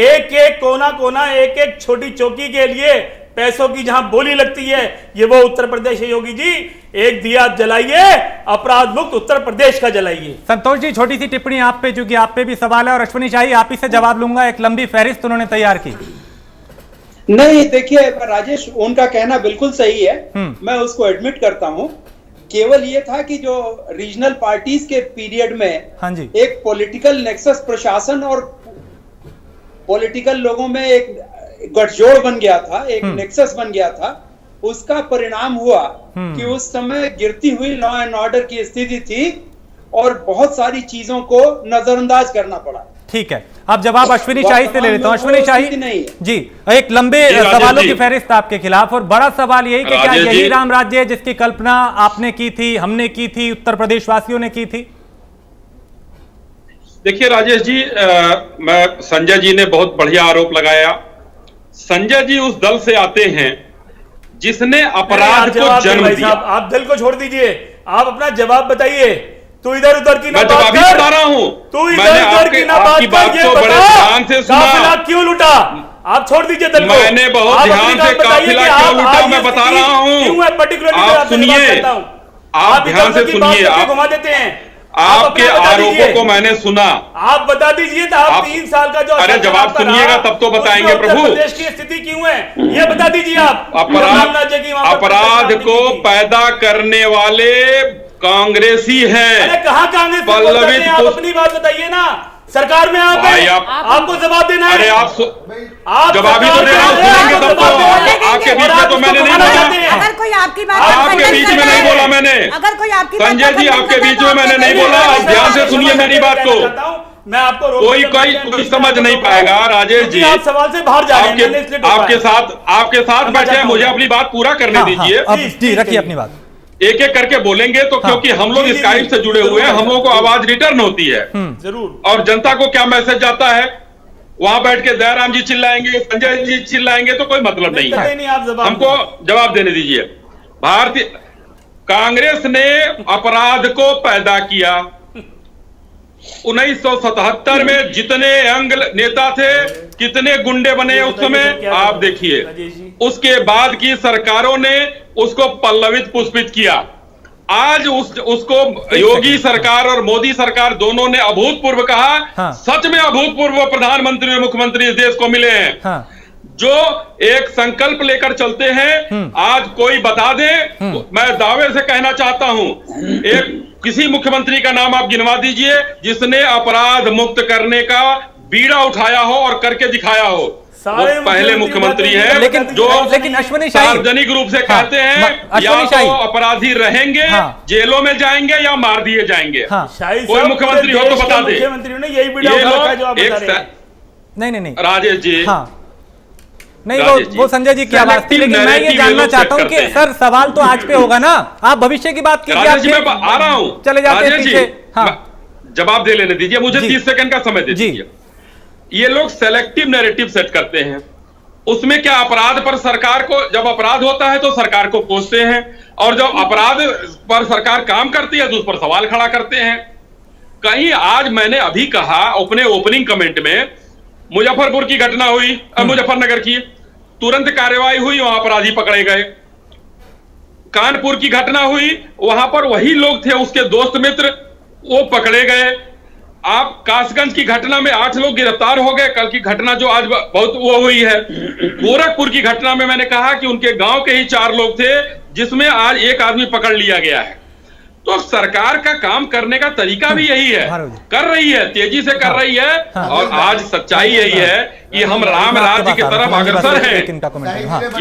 एक एक कोना एक एक छोटी चौकी के लिए पैसों की जहां बोली लगती है, ये वो उत्तर प्रदेश है। योगी जी, एक दिया जलाइए, अपराध मुक्त उत्तर प्रदेश का जलाइए। संतोष जी, छोटी सी टिप्पणी आप पे, क्योंकि आप पे भी सवाल है, और अश्विनी शाही आप ही से जवाब लूंगा। एक लंबी फहरिस्त उन्होंने तैयार की। नहीं, देखिए राजेश, उनका कहना बिल्कुल सही है, मैं उसको एडमिट करता हूं। केवल ये था कि जो रीजनल पार्टीज के पीरियड में एक पॉलिटिकल नेक्सस प्रशासन और पॉलिटिकल लोगों में एक गठजोड़ बन गया था, एक नेक्सस बन गया था। उसका परिणाम हुआ कि उस समय गिरती हुई लॉ एंड ऑर्डर की स्थिति थी और बहुत सारी चीजों को नजरअंदाज करना पड़ा। ठीक है, अब जवाब अश्विनी शाही से ले लेता हूं। अश्विनी शाही जी, एक लंबे सवालों की फहरिस्त आपके खिलाफ, और बड़ा सवाल यही कि क्या यही राम राज्य है जिसकी कल्पना आपने की थी, हमने की थी, उत्तर प्रदेश वासियों ने की थी? देखिए राजेश जी, मैं संजय जी ने बहुत बढ़िया आरोप लगाया। संजय जी उस दल से आते हैं जिसने अपराध को जन्म दिया। आप दल को छोड़ दीजिए, आप अपना जवाब बताइए। तू इधर उधर की ना बात कर, बता रहा हूं, तू इधर उधर की ना बात कर, ये बड़े ध्यान से सुना। काफिला क्यों लूटा? आप छोड़ दीजिए दल को। मैंने बहुत ध्यान से काफिला क्यों लूटा मैं बता रहा हूं। पर्टिकुलरली आप सुनिए, आप ध्यान से सुनिए। आप घुमा देते हैं। आपके आरोपों को मैंने सुना। आप बता दीजिए तो आप 3 साल का जो अरे जवाब सुनिएगा तब तो बताएंगे प्रभु। उत्तर प्रदेश की स्थिति क्यों है ये बता दीजिए आप। अपराध को पैदा करने वाले कांग्रेसी हैं। कहाँ कांग्रेस? पल्लवित आप अपनी बात बताइए ना, सरकार में आप हैं, आपको जवाब देना है। अरे आप जवाब ही तो दे रहे हो, सुनेंगे तब तो। आपके बीच में तो मैंने नहीं बोला, अगर कोई आपकी बात आपके बीच में नहीं बोला मैंने। अगर कोई आपकी संजय जी आपके बीच में मैंने नहीं बोला, आप ध्यान से सुनिए मेरी बात को। मैं आपको कोई समझ नहीं पाएगा राजेश जी। आप सवाल से बाहर जा रहे हैं। आपके साथ बैठे हैं, मुझे अपनी बात पूरा करने दीजिए। जी रखिए अपनी बात। एक एक करके बोलेंगे तो क्योंकि हम लोग स्काइप से जुड़े हुए हैं, हम लोगों को आवाज रिटर्न होती है जरूर। और जनता को क्या मैसेज जाता है, वहां बैठ के दयाराम जी चिल्लाएंगे, संजय जी चिल्लाएंगे तो कोई मतलब नहीं है। हमको जवाब देने दीजिए। भारतीय कांग्रेस ने अपराध को पैदा किया। 1977 में जितने अंग नेता थे, कितने गुंडे बने उस समय आप देखिए। उसके बाद की सरकारों ने उसको पल्लवित पुष्पित किया। आज उसको योगी सरकार और मोदी सरकार दोनों ने अभूतपूर्व कहा। हाँ। सच में अभूतपूर्व प्रधानमंत्री और मुख्यमंत्री इस देश को मिले हैं। हाँ। जो एक संकल्प लेकर चलते हैं। आज कोई बता दे, मैं दावे से कहना चाहता हूं, एक किसी मुख्यमंत्री का नाम आप गिनवा दीजिए जिसने अपराध मुक्त करने का बीड़ा उठाया हो और करके दिखाया हो। वो पहले मुख्यमंत्री है। लेकिन अश्विनी शाही सार्वजनिक रूप से कहते हैं या तो अपराधी रहेंगे, जेलों में जाएंगे या मार दिए जाएंगे। कोई मुख्यमंत्री हो तो बता दे। मुख्यमंत्री ने यही बीड़ा उठाया जो आप बता रहे हैं। नहीं राजेश जी। नहीं वो संजय जी की आवाज थी, लेकिन मैं ये जानना चाहता हूं कि सर सवाल तो आज पे होगा ना, आप भविष्य की बात कीजिए। राजेश जी मैं आ रहा हूं, चले जाते हैं पीछे। जवाब दे लेने दीजिए मुझे, 30 सेकंड का समय दे दीजिए। ये लोग सेलेक्टिव नैरेटिव सेट करते हैं। उसमें क्या अपराध पर सरकार को, जब अपराध होता है तो सरकार को कोसते हैं, और जब अपराध पर सरकार काम करती है तो उस पर सवाल खड़ा करते हैं। कहीं आज मैंने अभी कहा अपने ओपनिंग कमेंट में, मुजफ्फरपुर की घटना हुई, मुजफ्फरनगर की, तुरंत कार्रवाई हुई, वहां अपराधी पकड़े गए। कानपुर की घटना हुई, वहां पर वही लोग थे, उसके दोस्त मित्र, वो पकड़े गए। आप कासगंज की घटना में 8 लोग गिरफ्तार हो गए। कल की घटना जो आज बहुत वो हुई है, गोरखपुर की घटना में मैंने कहा कि उनके गांव के ही 4 लोग थे, जिसमें आज एक आदमी पकड़ लिया गया है। तो सरकार का काम करने का तरीका भी यही है, कर रही है, तेजी से कर रही है। और आज सच्चाई यही है कि हम राम राज्य की तरफ अग्रसर हैं।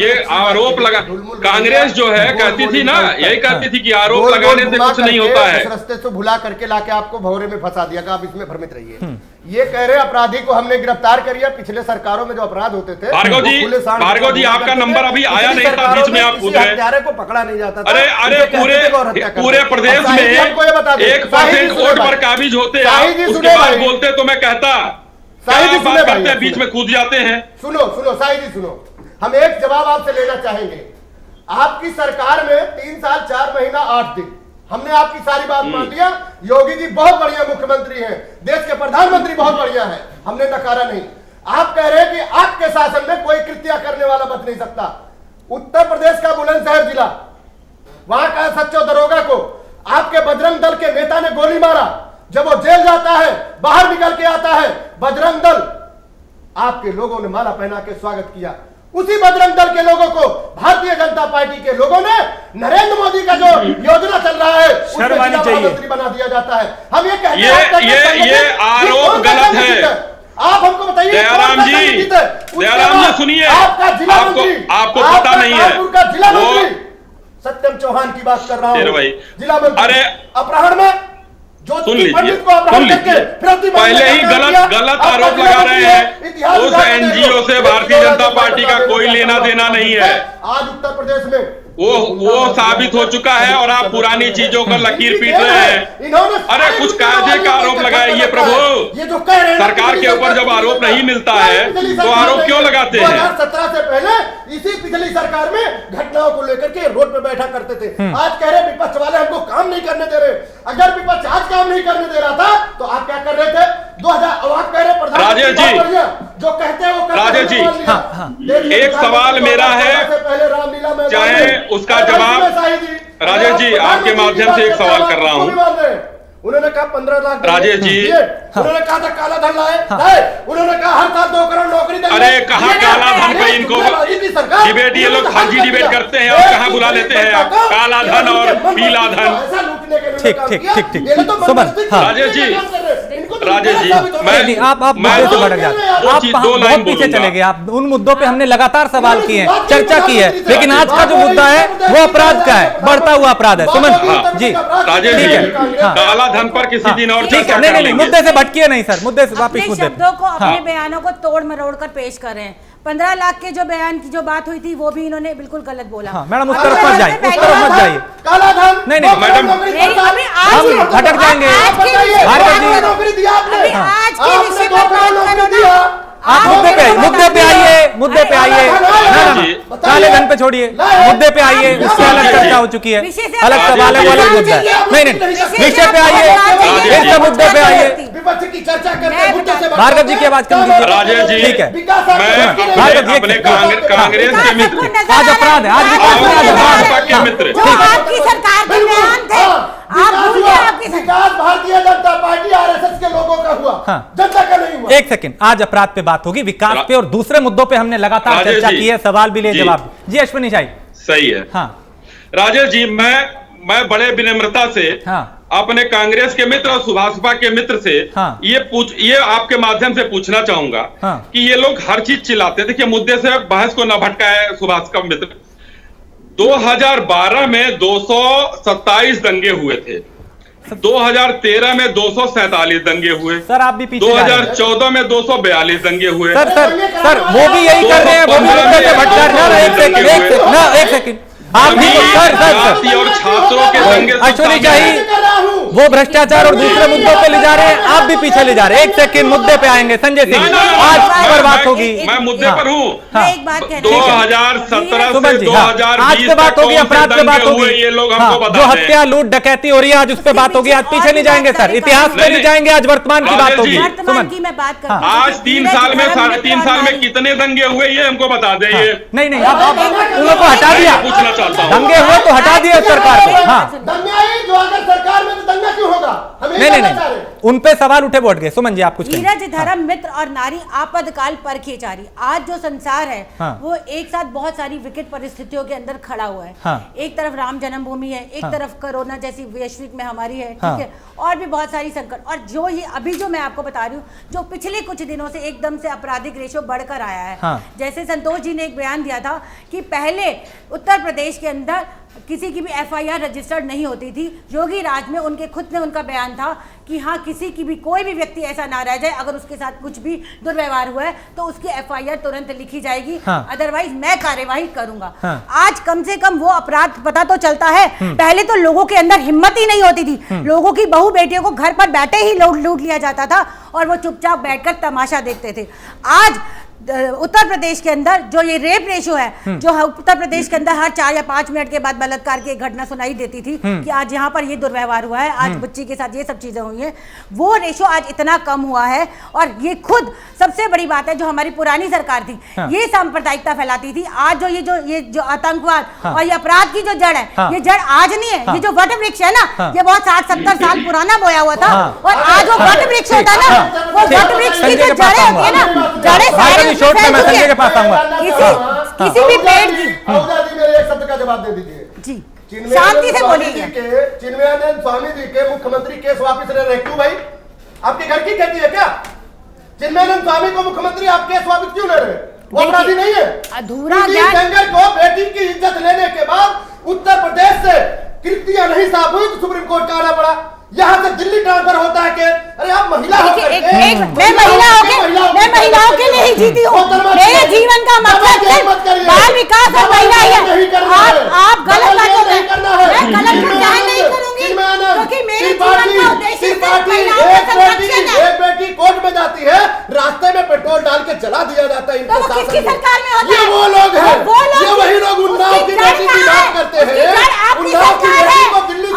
ये आरोप लगा, कांग्रेस जो है कहती थी ना, यही कहती थी कि आरोप लगाने से कुछ नहीं होता है। रास्ते से भुला करके लाके आपको भौरे में फंसा दिया, आप इसमें भ्रमित रहिए। ये कह रहे अपराधी को हमने गिरफ्तार कर लिया। पिछले सरकारों में जो अपराध होते थे, भार्गव जी आपका नंबर अभी आया नहीं था, बीच में आप कूद गए। हत्यारे को पकड़ा नहीं जाता था। अरे पूरे प्रदेश में 1% वोट पर काबिज होते हैं, उसके बाद बोलते तो मैं कहता बात करते हैं, बीच में कूद जाते हैं। सुनो साहिब जी सुनो, हम एक जवाब आपसे लेना चाहेंगे। आपकी सरकार में 3 साल 4 महीना 8 दिन हमने आपकी सारी बात मान लिया। योगी जी बहुत बढ़िया मुख्यमंत्री हैं, देश के प्रधानमंत्री बहुत बढ़िया है, हमने नकारा नहीं। आप कह रहे हैं कि आपके शासन में कोई कृत्य करने वाला बच नहीं सकता। उत्तर प्रदेश का बुलंदशहर जिला, वहां का सच्चो दरोगा को आपके बजरंग दल के नेता ने गोली मारा। जब वो जेल जाता है, बाहर निकल के आता है, बजरंग दल आपके लोगों ने माला पहना के स्वागत किया। उसी बजरंग दल के लोगों को भारतीय जनता पार्टी के लोगों ने नरेंद्र मोदी का जो योजना चल रहा है उसमें प्रधानमंत्री बना दिया जाता है। हम ये कहते हैं ये आरोप गलत है। आप हमको बताइए दयाराम जी सुनिए, आपका जिला मंत्री, आपको पता नहीं है, का जिला मंत्री सत्यम चौहान की बात कर रहा हूं, जिला मंत्री। अरे अपहरण में सुन लीजिए, पहले ही गलत आरोप लगा रहे हैं। उस एनजीओ से भारतीय जनता पार्टी का कोई लेना देना नहीं है। आज उत्तर प्रदेश में वो साबित हो चुका है और आप पुरानी चीजों पर लकीर पीट रहे हैं। अरे कुछ कायदे का आरोप लगाइए प्रभु। सरकार के ऊपर जब आरोप नहीं मिलता है तो आरोप क्यों लगाते हैं? 2017 से पहले इसी पिछली सरकार में घटनाओं को लेकर के रोड पे बैठा करते थे। आज कह रहे विपक्ष वाले हमको काम नहीं करने दे रहे। अगर विपक्ष आज काम नहीं करने दे रहा था तो आप क्या कर रहे थे? 2000 आप कह रहे राजेश जी, जो कहते हैं वो राजेश जी, एक सवाल मेरा है, चाहे उसका जवाब, राजेश जी आपके माध्यम से एक सवाल कर रहा हूं। उन्होंने कहा 15 लाख राजेश जी, उन्होंने कहा था काला धन लाए, उन्होंने कहा हर साल 2 करोड़ नौकरी देंगे। अरे कहाँ काला धन पे इनको डिबेट, ये लोग फर्जी डिबेट करते हैं और कहाँ बुला लेते हैं काला धन और पीला धन। ठीक ठीक ठीक ठीक सुमन, राजेश जी, राजेश जी, आप मुद्दे से भटक जाते, आप बहुत पीछे चले गए। आप उन मुद्दों पे हमने लगातार सवाल किए हैं, चर्चा की है, लेकिन आज का जो मुद्दा है वो अपराध का है, बढ़ता हुआ अपराध है। सुमन जी, राजेश जी, काला धन पर किसी दिन और ठीक है, नहीं मुद्दे से भटकिए नहीं सर, मुद्दे से वापिस मुद्दे पे। शब्दों को अपने बयानों को तोड़ मरोड़ कर पेश कर रहे हैं। 15 लाख के जो बयान की जो बात हुई थी वो भी इन्होंने बिल्कुल गलत बोला। मैडम उस तरफ मत जाइए, उस तरफ मत जाइए। काला धन नहीं मैडम, हम भटक जाएंगे। आप मुद्दे पे आइए, मुद्दे पे आइए, काले धन पे छोड़िए, मुद्दे पे आइए, उससे अलग चर्चा हो चुकी है, अलग सवाल है, वो अलग मुद्दा है। नहीं विषय पे आइए, इस मुद्दे पे आइए, विपक्ष की चर्चा करते हैं। भार्गव जी की आवाज कम कीजिए। राजेश जी, ठीक है, मैं अपने कांग्रेस के मित्र, आज अपराध है, आज विकास के मित्र, आपकी सरकार के बयान थे, आप भूल गए। आपकी विकास भारतीय जनता पार्टी आरएसएस के लोगों का हुआ, जनता का नहीं हुआ। एक सेकंड, आज अपराध पे बात होगी, विकास पे और दूसरे मुद्दों पे हमने लगातार चर्चा की है, सवाल भी ले जवाब जी। अश्विनी शाही, सही है। हाँ राजेश जी, मैं बड़े विनम्रता से अपने कांग्रेस के मित्र और सुभाषपा के मित्र से ये आपके माध्यम से पूछना चाहूंगा कि ये लोग हर चीज चिल्लाते, देखिए मुद्दे से बहस को न भटकाए। सुभाष का मित्र 2012 में 227 दंगे हुए थे, 2013 में 247 दंगे हुए, सर आप भी पीछे 2014 में 242 दंगे हुए। सर वो भी यही कर रहे हैं, वो भी मुद्दे से भटका रहे हैं। एक सेकंड आप भी सर और छात्रों के दंगे, अश्विनी शाही वो भ्रष्टाचार और दूसरे मुद्दों पे ले जा रहे हैं, आप भी पीछे ले जा रहे हैं। एक सेकंड मुद्दे पे आएंगे। संजय सिंह, आज पर बात होगी, मैं मुद्दे पर हूँ। 2017 से 2020 आज पे बात होगी, अपराध पे बात होगी, ये लोग हमको बता जो हत्या लूट डकैती हो रही है, आज उस पे बात होगी। आज पीछे नहीं जाएंगे सर, इतिहास पे नहीं जाएंगे, आज वर्तमान की बात होगी। वर्तमान की मैं बात कर, आज 3 साल में 3.5 साल में कितने दंगे हुए ये हमको बता दें। ये नहीं आप उन लोगों को हटा दिया, पूछना चाहता हूँ। दंगे हुए तो हटा दिए सरकार को। हाँ जो अगर सरकार में तो दंगा क्यों होगा? नहीं उन पे सवाल उठे बोट गए। सुमन जी आप कुछ कहें। धीरज, धर्म, मित्र और नारी आपातकाल पर खेचारी। आज जो संसार है वो एक साथ बहुत सारी विकट परिस्थितियों के अंदर खड़ा हुआ है। एक तरफ राम जन्मभूमि है, एक तरफ कोरोना जैसी वैश्विक महामारी है, ठीक है, और भी बहुत सारी संकट। और जो ये अभी जो मैं आपको बता रही हूँ, जो पिछले कुछ दिनों से एकदम से आपराधिक रेशो बढ़कर आया है। जैसे संतोष जी ने एक बयान दिया था कि पहले उत्तर प्रदेश के अंदर किसी की भी एफआईआर रजिस्टर्ड नहीं होती थी। योगी राज में उनके खुद ने उनका बयान था कि हाँ, किसी की भी कोई भी व्यक्ति ऐसा ना रह जाए, अगर उसके साथ कुछ भी दुर्व्यवहार हुआ है तो उसकी एफआईआर तुरंत लिखी जाएगी, अदरवाइज मैं कार्यवाही करूंगा। आज कम से कम वो अपराध पता तो चलता है। पहले तो लोगों के अंदर हिम्मत ही नहीं होती थी, लोगों की बहू बेटियों को घर पर बैठे ही लूट लिया जाता था और वो चुपचाप बैठकर तमाशा देखते थे। आज उत्तर प्रदेश के अंदर जो ये रेप रेशो है, जो उत्तर प्रदेश के अंदर हर 4 या 5 मिनट के बाद बलात्कार की एक घटना सुनाई देती थी कि आज यहाँ पर ये दुर्व्यवहार हुआ है, आज बच्ची के साथ ये सब चीजें हुई हैं, वो रेशो आज इतना कम हुआ है। और ये खुद सबसे बड़ी बात है, जो हमारी पुरानी सरकार थी ये सांप्रदायिकता फैलाती थी। आज ये जो आतंकवाद और ये अपराध की जो जड़ है, ये जड़ आज नहीं है। ये जो वट वृक्ष है ना, ये बहुत 60-70 साल पुराना बोया हुआ था। और आज वो वट वृक्ष होता है ना, वो वट वृक्ष की जो जड़ें होती है ना, जड़ें शॉर्ट में मैं संजय के पास आऊंगा। किसी भी पेड़ की मेरे एक शब्द का जवाब दे दीजिए जी, शांति से बोलिए। चिन्मयानंद स्वामी जी के मुख्यमंत्री केस वापिस ले रहे क्यों भाई? आपके घर की खेती है क्या? चिन्मयानंद स्वामी को मुख्यमंत्री आप केस वापिस क्यों ले रहे? वो अपराधी नहीं है। अधूरा ज्ञान को बेटी की इज्जत लेने के बाद उत्तर प्रदेश से कृतियां नहीं साफ हुई तो सुप्रीम कोर्ट का आना पड़ा। यहाँ से दिल्ली ट्रांसफर होता है कि अरे आप महिला हो करके, मैं महिलाओं के लिए ही जीती हूँ। मेरे जीवन का मकसद सिर्फ बाल विकास और महिला ही है। आप गलत बातों में, मैं गलत प्रचार नहीं करूंगी, क्योंकि मेरे जीवन का उद्देश्य सिर्फ महिलाओं का संरक्षण है। एक बेटी कोर्ट में जाती है, रास्ते में पेट्रोल डाल के जला दिया जाता है। तो वो किसकी सरकार में होता है? ये वो लोग हैं, ये वही लोग उन्नाव की बेटी की बात करते हैं। आपकी सरकार है,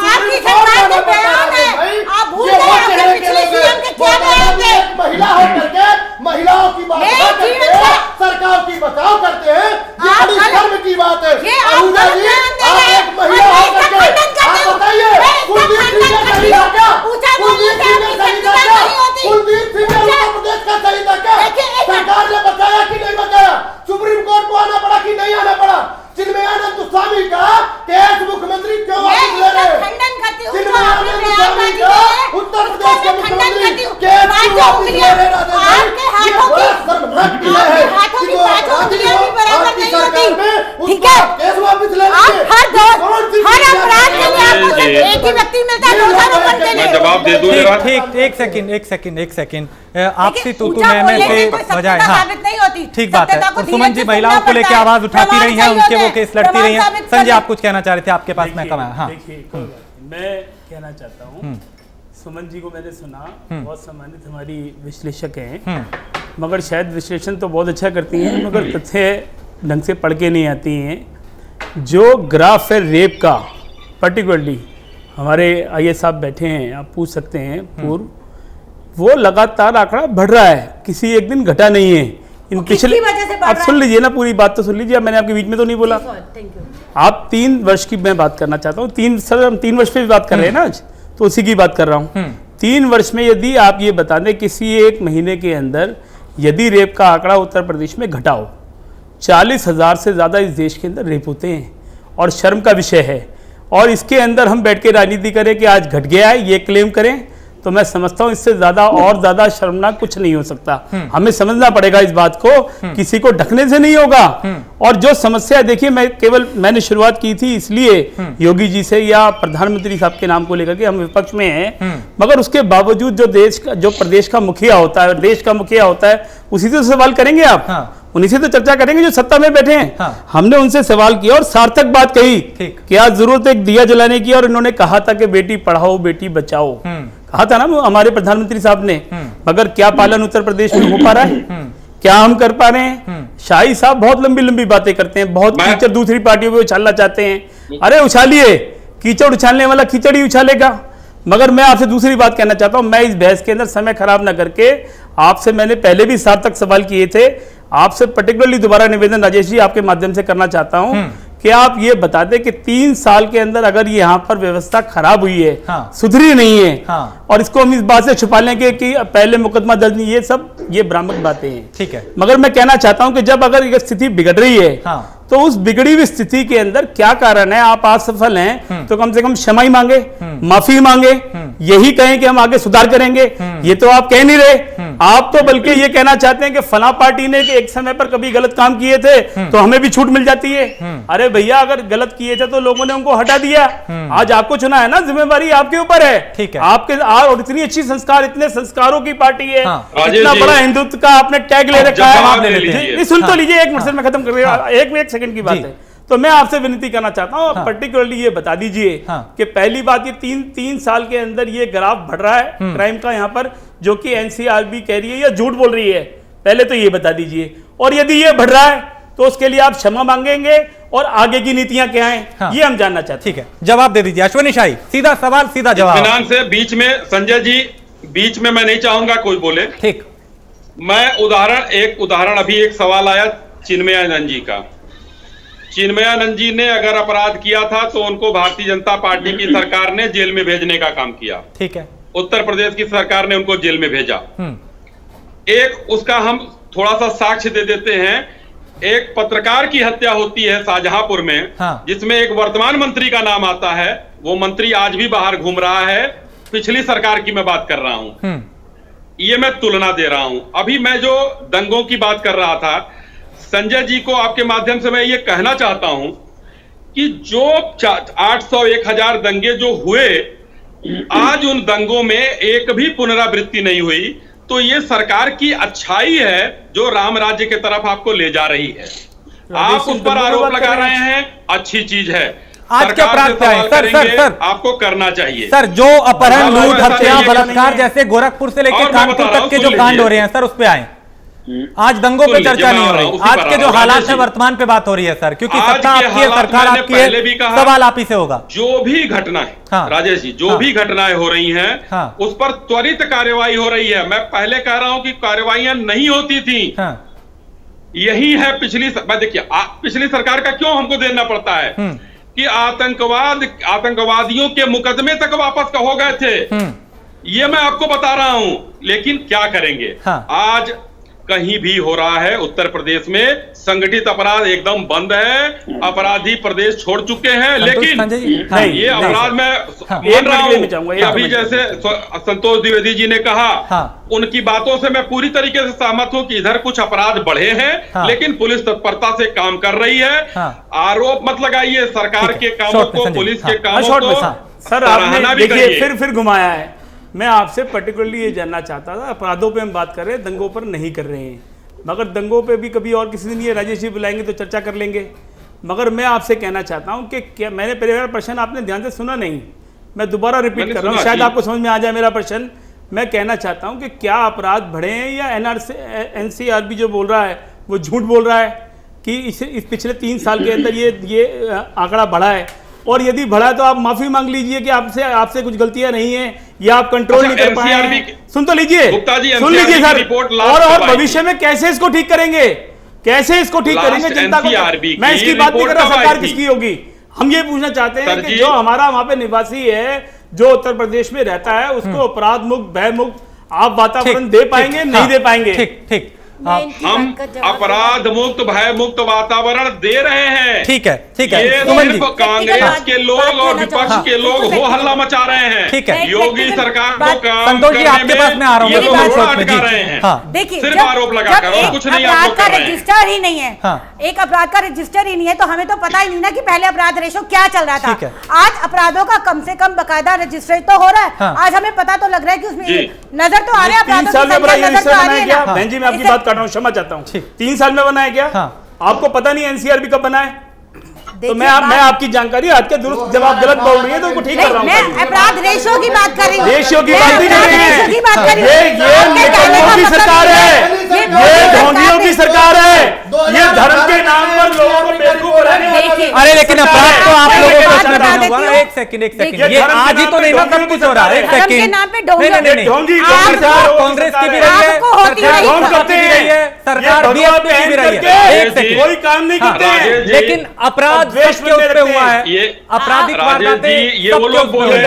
आपकी सरकार के बयान है। आप भूल गए अपने पिछले सीएम के क्या बयान थे? महिला होकर के महिलाओं की बात करते हैं, सरकार की बचाव करते हैं। ये बड़ी शर्म की बात है। अहूजा जी, आप एक महिला होकर के आप बताइए, कुलदीप सिंह का सही है क्या? उंगलियां आपके हाथों की पांचों उंगलियां भी बराबर नहीं होती, ठीक है? आप हर अपराध के लिए आपको सिर्फ एक ही व्यक्ति मिलता है दोषारोपण के लिए। जवाब दे दूं। ठीक, एक सेकंड आपसी तू मैं से बजाय। हाँ ठीक बात है। तो सुमन जी महिलाओं को लेकर आवाज उठाती रही हैं, उनके वो केस लड़ती रही हैं। संजय आप कुछ कहना चाह रहे थे, आपके पास मैं कम है। हाँ मैं कहना चाहता हूँ, सुमन जी को मैंने सुना, बहुत सम्मानित हमारी विश्लेषक हैं, मगर शायद विश्लेषण तो बहुत अच्छा करती हैं, मगर तथ्य ढंग से पढ़ के नहीं आती हैं। जो ग्राफ है रेप का, पर्टिकुलरली हमारे IAS साहब बैठे हैं, आप पूछ सकते हैं पूर्व, वो लगातार आंकड़ा बढ़ रहा है, किसी एक दिन घटा नहीं है। इन पिछले आप सुन लीजिए ना, पूरी बात तो सुन लीजिए, मैंने आपके बीच में तो नहीं बोला। आप 3 वर्ष की मैं बात करना चाहता हूँ, 3 वर्ष पे भी बात कर रहे हैं ना आज, तो उसी की बात कर रहा हूँ। 3 वर्ष में यदि आप ये बता दें किसी एक महीने के अंदर यदि रेप का आंकड़ा उत्तर प्रदेश में घटा हो, 40,000 से ज़्यादा इस देश के अंदर रेप होते हैं और शर्म का विषय है। और इसके अंदर हम बैठ के राजनीति करें कि आज घट गया है, ये क्लेम करें, तो मैं समझता हूं इससे ज्यादा और ज्यादा शर्मनाक कुछ नहीं हो सकता। हमें समझना पड़ेगा इस बात को, किसी को ढकने से नहीं होगा। और जो समस्या देखिए, मैंने शुरुआत की थी इसलिए योगी जी से या प्रधानमंत्री साहब के नाम को लेकर के हम विपक्ष में हैं, मगर उसके बावजूद जो प्रदेश का मुखिया होता है, देश का मुखिया होता है, उसी से सवाल करेंगे आप। उन्हीं से तो चर्चा करेंगे जो सत्ता में बैठे हैं। हमने उनसे सवाल किया और सार्थक बात कही, क्या जरूरत है एक दिया जलाने की, और इन्होंने कहा था कि बेटी पढ़ाओ बेटी बचाओ, कहा था ना हमारे प्रधानमंत्री साहब ने, मगर क्या पालन उत्तर प्रदेश में हो पा रहा है? क्या हम कर पा रहे हैं? शाही साहब बहुत लंबी लंबी बातें करते हैं, बहुत कीचड़ दूसरी पार्टियों में उछालना चाहते हैं। अरे उछालिए, कीचड़ उछालने वाला कीचड़ ही उछालेगा। मगर मैं आपसे दूसरी बात कहना चाहता हूं, मैं इस बहस के अंदर समय खराब ना करके आपसे, मैंने पहले भी सार्थक सवाल किए थे, आपसे पर्टिकुलरली दोबारा निवेदन राजेश जी आपके माध्यम से करना चाहता हूं कि आप ये बता दें कि 3 साल के अंदर अगर यहाँ पर व्यवस्था खराब हुई है, सुधरी नहीं है, और इसको हम इस बात से छुपा लेंगे कि पहले मुकदमा दर्ज नहीं, ये भ्रामक बातें हैं। ठीक है, मगर मैं कहना चाहता हूं कि जब अगर ये स्थिति बिगड़ रही है, तो उस बिगड़ी हुई स्थिति के अंदर क्या कारण है? आप असफल हैं तो कम से कम क्षमा ही मांगे, माफी मांगे, यही कहें कि हम आगे सुधार करेंगे। ये तो आप कह नहीं रहे, आप तो बल्कि ये कहना चाहते हैं कि फला पार्टी ने एक समय पर कभी गलत काम किए थे तो हमें भी छूट मिल जाती है। अरे भैया, अगर गलत किए थे तो लोगों ने उनको हटा दिया, आज आपको चुना है ना, जिम्मेवारी आपके ऊपर है। ठीक है, आपके और इतनी अच्छी संस्कार, इतने संस्कारों की पार्टी है, इतना बड़ा हिंदुत्व का आपने टैग ले रखा है। सुन तो लीजिए, एक मिनट से मैं खत्म कर रहा हूं, एक सेकंड की बात है। तो मैं आपसे विनती करना चाहता हूं, पर्टिकुलरली ये बता दीजिए कि पहली बात, ये 3 साल के अंदर ये ग्राफ बढ़ रहा है क्राइम का यहाँ पर, जो कि NCRB कह रही है या झूठ बोल रही है, पहले तो ये बता दीजिए। और यदि ये बढ़ रहा है तो उसके लिए आप क्षमा मांगेंगे और आगे की नीतियां क्या हैं, ये हम जानना चाहते हैं। ठीक है, जवाब दे दीजिए अश्विनी शाही, सीधा सवाल सीधा जवाब। इत्मीनान से बीच में संजय जी, बीच में मैं नहीं चाहूंगा कोई बोले। ठीक, मैं उदाहरण अभी एक सवाल आया चिन्मयानंद जी का। चिन्मयानंद जी ने अगर अपराध किया था तो उनको भारतीय जनता पार्टी की सरकार ने जेल में भेजने का काम किया। ठीक है, उत्तर प्रदेश की सरकार ने उनको जेल में भेजा। एक उसका हम थोड़ा सा साक्ष्य दे देते हैं। एक पत्रकार की हत्या होती है शाहजहांपुर में, जिसमें एक वर्तमान मंत्री का नाम आता है। वो मंत्री आज भी बाहर घूम रहा है, पिछली सरकार की मैं बात कर रहा हूं। ये मैं तुलना दे रहा हूं। अभी मैं जो दंगों की बात कर रहा था, संजय जी को आपके माध्यम से मैं ये कहना चाहता हूं कि जो 800-1000 दंगे जो हुए, आज उन दंगों में एक भी पुनरावृत्ति नहीं हुई, तो ये सरकार की अच्छाई है जो राम राज्य के तरफ आपको ले जा रही है। आप उस पर आरोप लगा रहे हैं, अच्छी चीज है। आज क्या अपराध क्या है सर आपको करना चाहिए सर, जो अपहरण, लूट, हत्या, बलात्कार जैसे गोरखपुर से लेकर कानपुर तक के जो कांड हो रहे हैं सर, उस पे आए। आज दंगों पे चर्चा नहीं हो रही, आज के जो हालात है वर्तमान पे बात हो रही है सर, क्योंकि सत्ता आपकी है, सरकार आपकी है, सवाल आप ही से होगा। जो भी घटनाएं, राजेश जी, जो भी घटनाएं हो रही हैं, उस पर त्वरित कार्यवाही हो रही है। मैं पहले कह रहा हूं कि कार्यवाहियां नहीं होती थी। यही है देखिए पिछली सरकार का क्यों हमको देना पड़ता है कि आतंकवादियों के मुकदमे तक वापस हो गए थे। ये मैं आपको बता रहा हूं, लेकिन क्या करेंगे। आज कहीं भी हो रहा है। उत्तर प्रदेश में संगठित अपराध एकदम बंद है, अपराधी प्रदेश छोड़ चुके हैं। लेकिन ये अपराध मैं मान रहा हूँ, अभी जैसे संतोष द्विवेदी जी ने कहा, उनकी बातों से मैं पूरी तरीके से सहमत हूँ कि इधर कुछ अपराध बढ़े हैं, लेकिन पुलिस तत्परता से काम कर रही है। आरोप मत लगाइए सरकार के कामों को, पुलिस के कामों को। सर आपने देखिए फिर घुमाया है। मैं आपसे पर्टिकुलरली ये जानना चाहता था, अपराधों पे हम बात कर रहे हैं, दंगों पर नहीं कर रहे हैं, मगर दंगों पे भी कभी और किसी दिन ये राजेश जी बुलाएंगे तो चर्चा कर लेंगे। मगर मैं आपसे कहना चाहता हूँ कि क्या मैंने पहले प्रश्न आपने ध्यान से सुना नहीं, मैं दोबारा रिपीट कर रहा हूँ, शायद आपको समझ में आ जाए मेरा प्रश्न। मैं कहना चाहता हूँ कि क्या अपराध बढ़े हैं या NCRB जो बोल रहा है वो झूठ बोल रहा है कि इस पिछले 3 साल के अंदर ये आंकड़ा बढ़ा है, और यदि बढ़ा तो आप माफी मांग लीजिए कि आपसे कुछ गलतियां नहीं है या आप कंट्रोल नहीं कर पाए हैं। सुन तो लीजिए, सुन लीजिए सर। और भविष्य में कैसे इसको ठीक करेंगे, कैसे इसको ठीक करेंगे जनता को? मैं इसकी बात नहीं कर रहा सरकार किसकी होगी, हम ये पूछना चाहते हैं कि जो हमारा वहां पे निवासी है, जो उत्तर प्रदेश में रहता है, उसको अपराध मुक्त, भय मुक्त आप वातावरण दे पाएंगे? नहीं दे पाएंगे? ठीक हम अपराध मुक्त, भय मुक्त वातावरण दे रहे हैं। ठीक है, ठीक है। ये सिर्फ कांग्रेस के लोग और विपक्ष के लोग हो हल्ला मचा रहे हैं। ठीक है, योगी सरकार को काम संतोष जी आपके पास में आ रहा हूँ। देखिए, सिर्फ आरोप लगा कर और कुछ नहीं आप लोग कर रहे हैं। रजिस्टर ही नहीं है, एक अपराध का रजिस्टर ही नहीं है, तो हमें तो पता ही नहीं ना कि पहले अपराध रेशो क्या चल रहा था। आज अपराधों का कम से कम बकायदा रजिस्टर तो हो रहा है। आज हमें पता तो लग रहा है कि उसमें नजर तो आ रहा है, अपराधों की संख्या नजर तो आ रही है। बहन जी मैं आपकी बात कर रहा हूँ, क्षमा चाहता हूँ। 3 साल में बनाया क्या? आपको पता नहीं NCRB कब बना है? तो मैं आपकी जानकारी आज के दुरुस्त, जब आप गलत बोल रही है तो उनको ठीक कर रहा हूँ। मैं अपराध रेशो की बात कर रही हूँ, रेशो की बात नहीं कर रही है। ये निकम्मों की सरकार है, ये ढोंगियों की सरकार है, ये धर्म के नाम पर लोगों को बेवकूफ बनाने वाली। अरे लेकिन अपराध तो आप लोगों को करना होगा ना। एक सेकंड, ये आज ही तो नहीं ना सब कुछ हो रहा है। एक सेकंड, नहीं, कांग्रेस की भी रही है, सरकार करती भी रही है, सरकार BSP की भी रही है। एक सेकंड, कोई काम नहीं करते हैं, लेकिन अपराध सबके उस पे हुआ है। ये आपराधिक वारदातें ये वो लोग बोल रहे हैं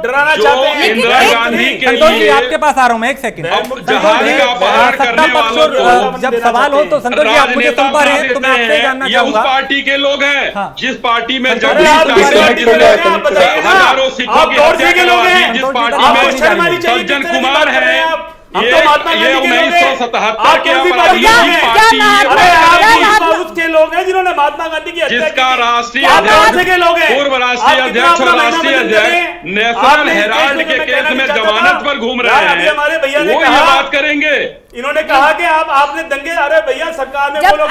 डराना चाहते हैं। इंदिरा गांधी के संतोष जी लिए आपके पास आ रहा हूँ मैं, एक सेकंड। जहाज का अपहरण करने वालों को जब सवाल हो तो संतोष जी आप मुझे सुन पा रहे हैं तो मैं आपसे जानना चाहूंगा। उस पार्टी के लोग हैं जिस पार्टी में जब हजारों सिखों की हत्या करवाई, जिस पार्टी में सज्जन कुमार है, ये 1977 के उसके लोग हैं जिन्होंने महात्मा गांधी की हत्या जिसका राष्ट्रीय अध्यक्ष, पूर्व राष्ट्रीय अध्यक्ष और राष्ट्रीय अध्यक्ष नेशनल हेराल्ड के केस में जमानत पर घूम रहे हैं, वो ये बात करेंगे। इन्होंने कहा कि आपने दंगे, अरे भैया सरकार में वो लोग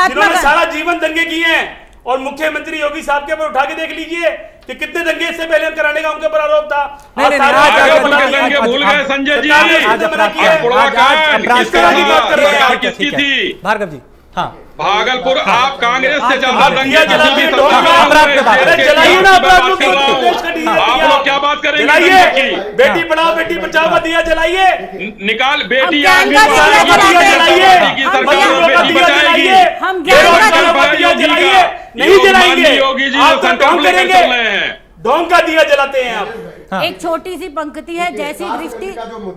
जिन्होंने सारा जीवन दंगे किए हैं, और मुख्यमंत्री योगी साहब के ऊपर उठा के देख लीजिए कि कितने दंगे इससे पहले कराने का उनके ऊपर आरोप था। दंगे भूल गए संजय जी, किसकी थी? भार्गव जी, हाँ भागलपुर आप कांग्रेस से ज्यादा दंगे जलाइए ना, आप लोग क्या बात करेंगे? बेटी पढ़ाओ बेटी बचाओ का दिया जलाइए, निकाल बेटी नहीं जलाएंगे, योगी जी आप ढोंग करेंगे, ढोंग का दिया जलाते हैं आप। एक छोटी सी पंक्ति है, जैसी दृष्टि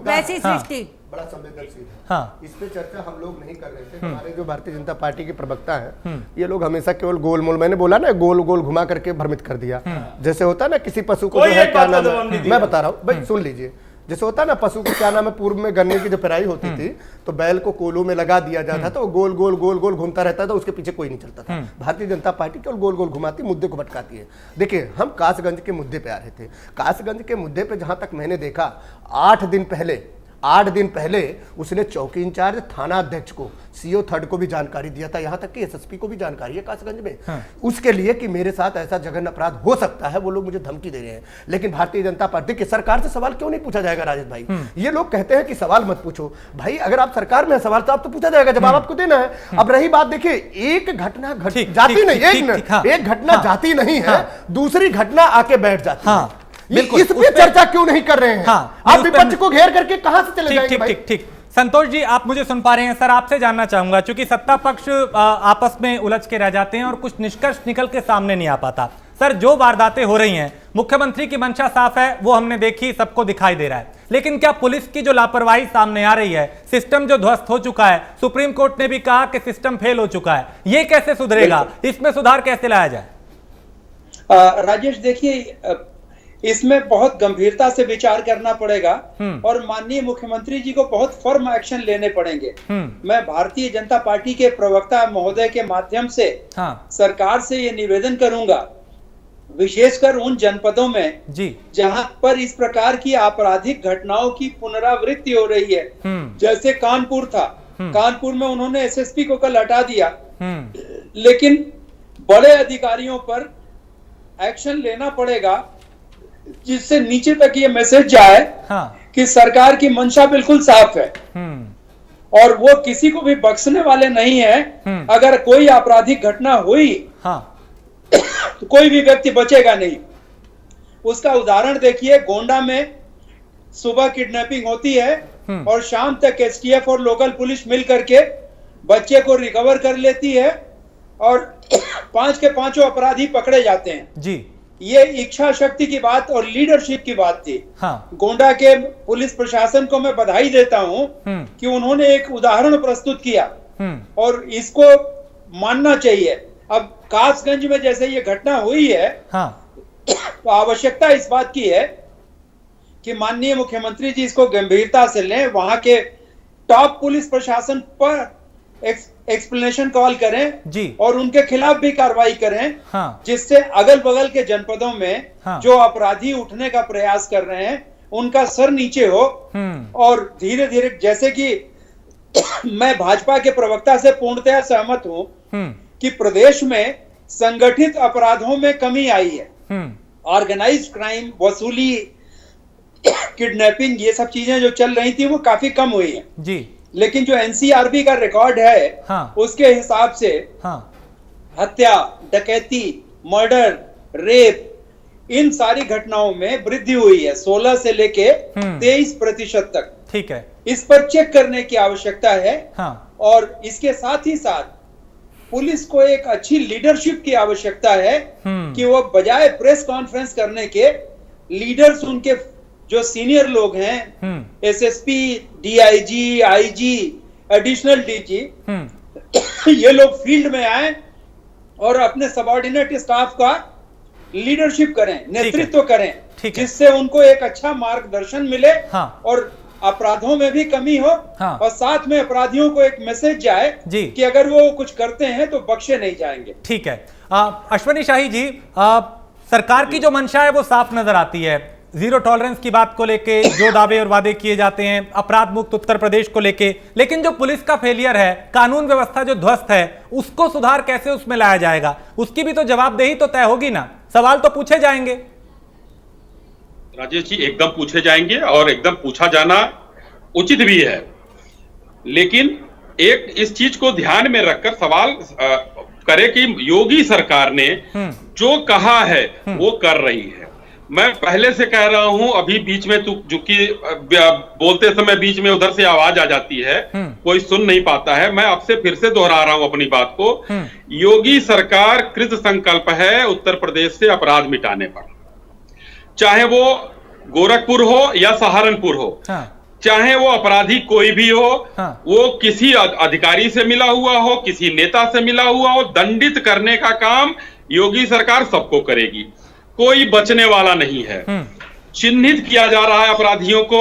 वैसी सृष्टि, बड़ा संवेदनशील है। हाँ, इस पे चर्चा हम लोग नहीं कर रहे थे। हमारे जो भारतीय जनता पार्टी के प्रवक्ता हैं, ये लोग हमेशा केवल गोलमोल, मैंने बोला ना, गोल गोल घुमा करके भ्रमित कर दिया। जैसे होता है ना किसी पशु को जो है क्या नाम है, मैं बता रहा हूँ भाई सुन लीजिए, जैसे होता है ना पशु को क्या नाम है, पूर्व में गन्ने की जो पेराई होती थी तो बैल को कोलों में लगा दिया जाता था, वो गोल गोल गोल गोल घूमता रहता था, उसके पीछे कोई नहीं चलता था। भारतीय जनता पार्टी केवल गोल गोल घुमाती, मुद्दे को भटकाती है। देखिए हम कासगंज के मुद्दे पे आ रहे थे। कासगंज के मुद्दे पे जहां तक मैंने देखा, 8 दिन पहले उसने चौकी इंचार्ज, थाना अध्यक्ष को, CO 3 को भी जानकारी दिया था, यहां तक कि SSP को भी जानकारी है कासगंज में, उसके लिए कि मेरे साथ ऐसा जघन्य अपराध हो सकता है। वो लोग मुझे धमकी दे रहे हैं, लेकिन भारतीय जनता पार्टी की सरकार से सवाल क्यों नहीं पूछा जाएगा? राजेश भाई, ये लोग कहते हैं कि सवाल मत पूछो। भाई अगर आप सरकार में सवाल तो आप तो पूछा जाएगा, जवाब आपको देना है। अब रही बात, देखिए एक घटना जाती नहीं, एक घटना जाती नहीं है, दूसरी घटना आके बैठ जाती है। इस पे चर्चा क्यों नहीं कर रहे हैं? आप विपक्ष को घेर करके कहां से चले जाएंगे? ठीक। संतोष जी आप मुझे सुन पा रहे हैं? सर आपसे जानना चाहूंगा, क्योंकि सत्ता पक्ष आपस में उलझ के रह जाते हैं और कुछ निष्कर्ष निकल के सामने नहीं आ पाता, सर, जो वारदातें हो रही हैं, मुख्यमंत्री की मंशा साफ है, वो हमने देखी, सबको दिखाई दे रहा है, लेकिन क्या पुलिस की जो लापरवाही सामने आ रही है, सिस्टम जो ध्वस्त हो चुका है, सुप्रीम कोर्ट ने भी कहा कि सिस्टम फेल हो चुका है, ये कैसे सुधरेगा? इसमें सुधार कैसे लाया जाए? राजेश, देखिए, इसमें बहुत गंभीरता से विचार करना पड़ेगा और माननीय मुख्यमंत्री जी को बहुत फर्म एक्शन लेने पड़ेंगे। मैं भारतीय जनता पार्टी के प्रवक्ता महोदय के माध्यम से सरकार से ये निवेदन करूंगा, विशेषकर उन जनपदों में जहां पर इस प्रकार की आपराधिक घटनाओं की पुनरावृत्ति हो रही है, जैसे कानपुर था, कानपुर में उन्होंने एसएसपी को कल हटा दिया, लेकिन बड़े अधिकारियों पर एक्शन लेना पड़ेगा जिससे नीचे तक ये मैसेज जाए कि सरकार की मंशा बिल्कुल साफ है और वो किसी को भी बख्शने वाले नहीं है। अगर कोई आपराधिक घटना हुई तो कोई भी व्यक्ति बचेगा नहीं। उसका उदाहरण देखिए, गोंडा में सुबह किडनैपिंग होती है और शाम तक एसटीएफ और लोकल पुलिस मिल करके बच्चे को रिकवर कर लेती है और 5 के 5 अपराधी पकड़े जाते हैं जी। ये इच्छा शक्ति की बात और लीडरशिप की बात थी। गोंडा के पुलिस प्रशासन को मैं बधाई देता हूं कि उन्होंने एक उदाहरण प्रस्तुत किया और इसको मानना चाहिए। अब कासगंज में जैसे ये घटना हुई है तो आवश्यकता इस बात की है कि माननीय मुख्यमंत्री जी इसको गंभीरता से लें, वहां के टॉप पुलिस प्रशासन पर एक्सप्लेनेशन कॉल करें जी और उनके खिलाफ भी कार्रवाई करें, जिससे अगल बगल के जनपदों में जो अपराधी उठने का प्रयास कर रहे हैं उनका सर नीचे हो और धीरे धीरे, जैसे कि मैं भाजपा के प्रवक्ता से पूर्णतया सहमत हूं कि प्रदेश में संगठित अपराधों में कमी आई है। ऑर्गेनाइज्ड क्राइम, वसूली, किडनैपिंग, ये सब चीजें जो चल रही थी वो काफी कम हुई है जी। लेकिन जो एनसीआरबी का रिकॉर्ड है उसके हिसाब से हत्या, डकैती, मर्डर, रेप, इन सारी घटनाओं में वृद्धि हुई है 16 से लेके 23% तक। ठीक है, इस पर चेक करने की आवश्यकता है और इसके साथ ही साथ पुलिस को एक अच्छी लीडरशिप की आवश्यकता है कि वो बजाय प्रेस कॉन्फ्रेंस करने के लीडर्स, उनके जो सीनियर लोग हैं, SSP, DIG, IG, additional DG, ये लोग फील्ड में आए और अपने सबऑर्डिनेट स्टाफ का लीडरशिप करें, नेतृत्व करें, जिससे उनको एक अच्छा मार्गदर्शन मिले और अपराधों में भी कमी हो और साथ में अपराधियों को एक मैसेज जाए कि अगर वो कुछ करते हैं तो बख्शे नहीं जाएंगे। ठीक है, अश्वनी शाही जी, सरकार की जो मंशा है वो साफ नजर आती है। जीरो टॉलरेंस की बात को लेके जो दावे और वादे किए जाते हैं, अपराध मुक्त उत्तर प्रदेश को लेके, लेकिन जो पुलिस का फेलियर है, कानून व्यवस्था जो ध्वस्त है, उसको सुधार कैसे उसमें लाया जाएगा? उसकी भी तो जवाबदेही तो तय होगी ना, सवाल तो पूछे जाएंगे। राजेश जी, एकदम पूछे जाएंगे और एकदम पूछा जाना उचित भी है, लेकिन एक इस चीज को ध्यान में रखकर सवाल करे कि योगी सरकार ने जो कहा है वो कर रही है। मैं पहले से कह रहा हूं, अभी बीच में चूंकि बोलते समय बीच में उधर से आवाज आ जाती है, कोई सुन नहीं पाता है, मैं आपसे फिर से दोहरा रहा हूं अपनी बात को। योगी सरकार कृत संकल्प है उत्तर प्रदेश से अपराध मिटाने पर, चाहे वो गोरखपुर हो या सहारनपुर हो, चाहे वो अपराधी कोई भी हो, वो किसी अधिकारी से मिला हुआ हो, किसी नेता से मिला हुआ हो, दंडित करने का काम योगी सरकार सबको करेगी, कोई बचने वाला नहीं है। चिन्हित किया जा रहा है अपराधियों को।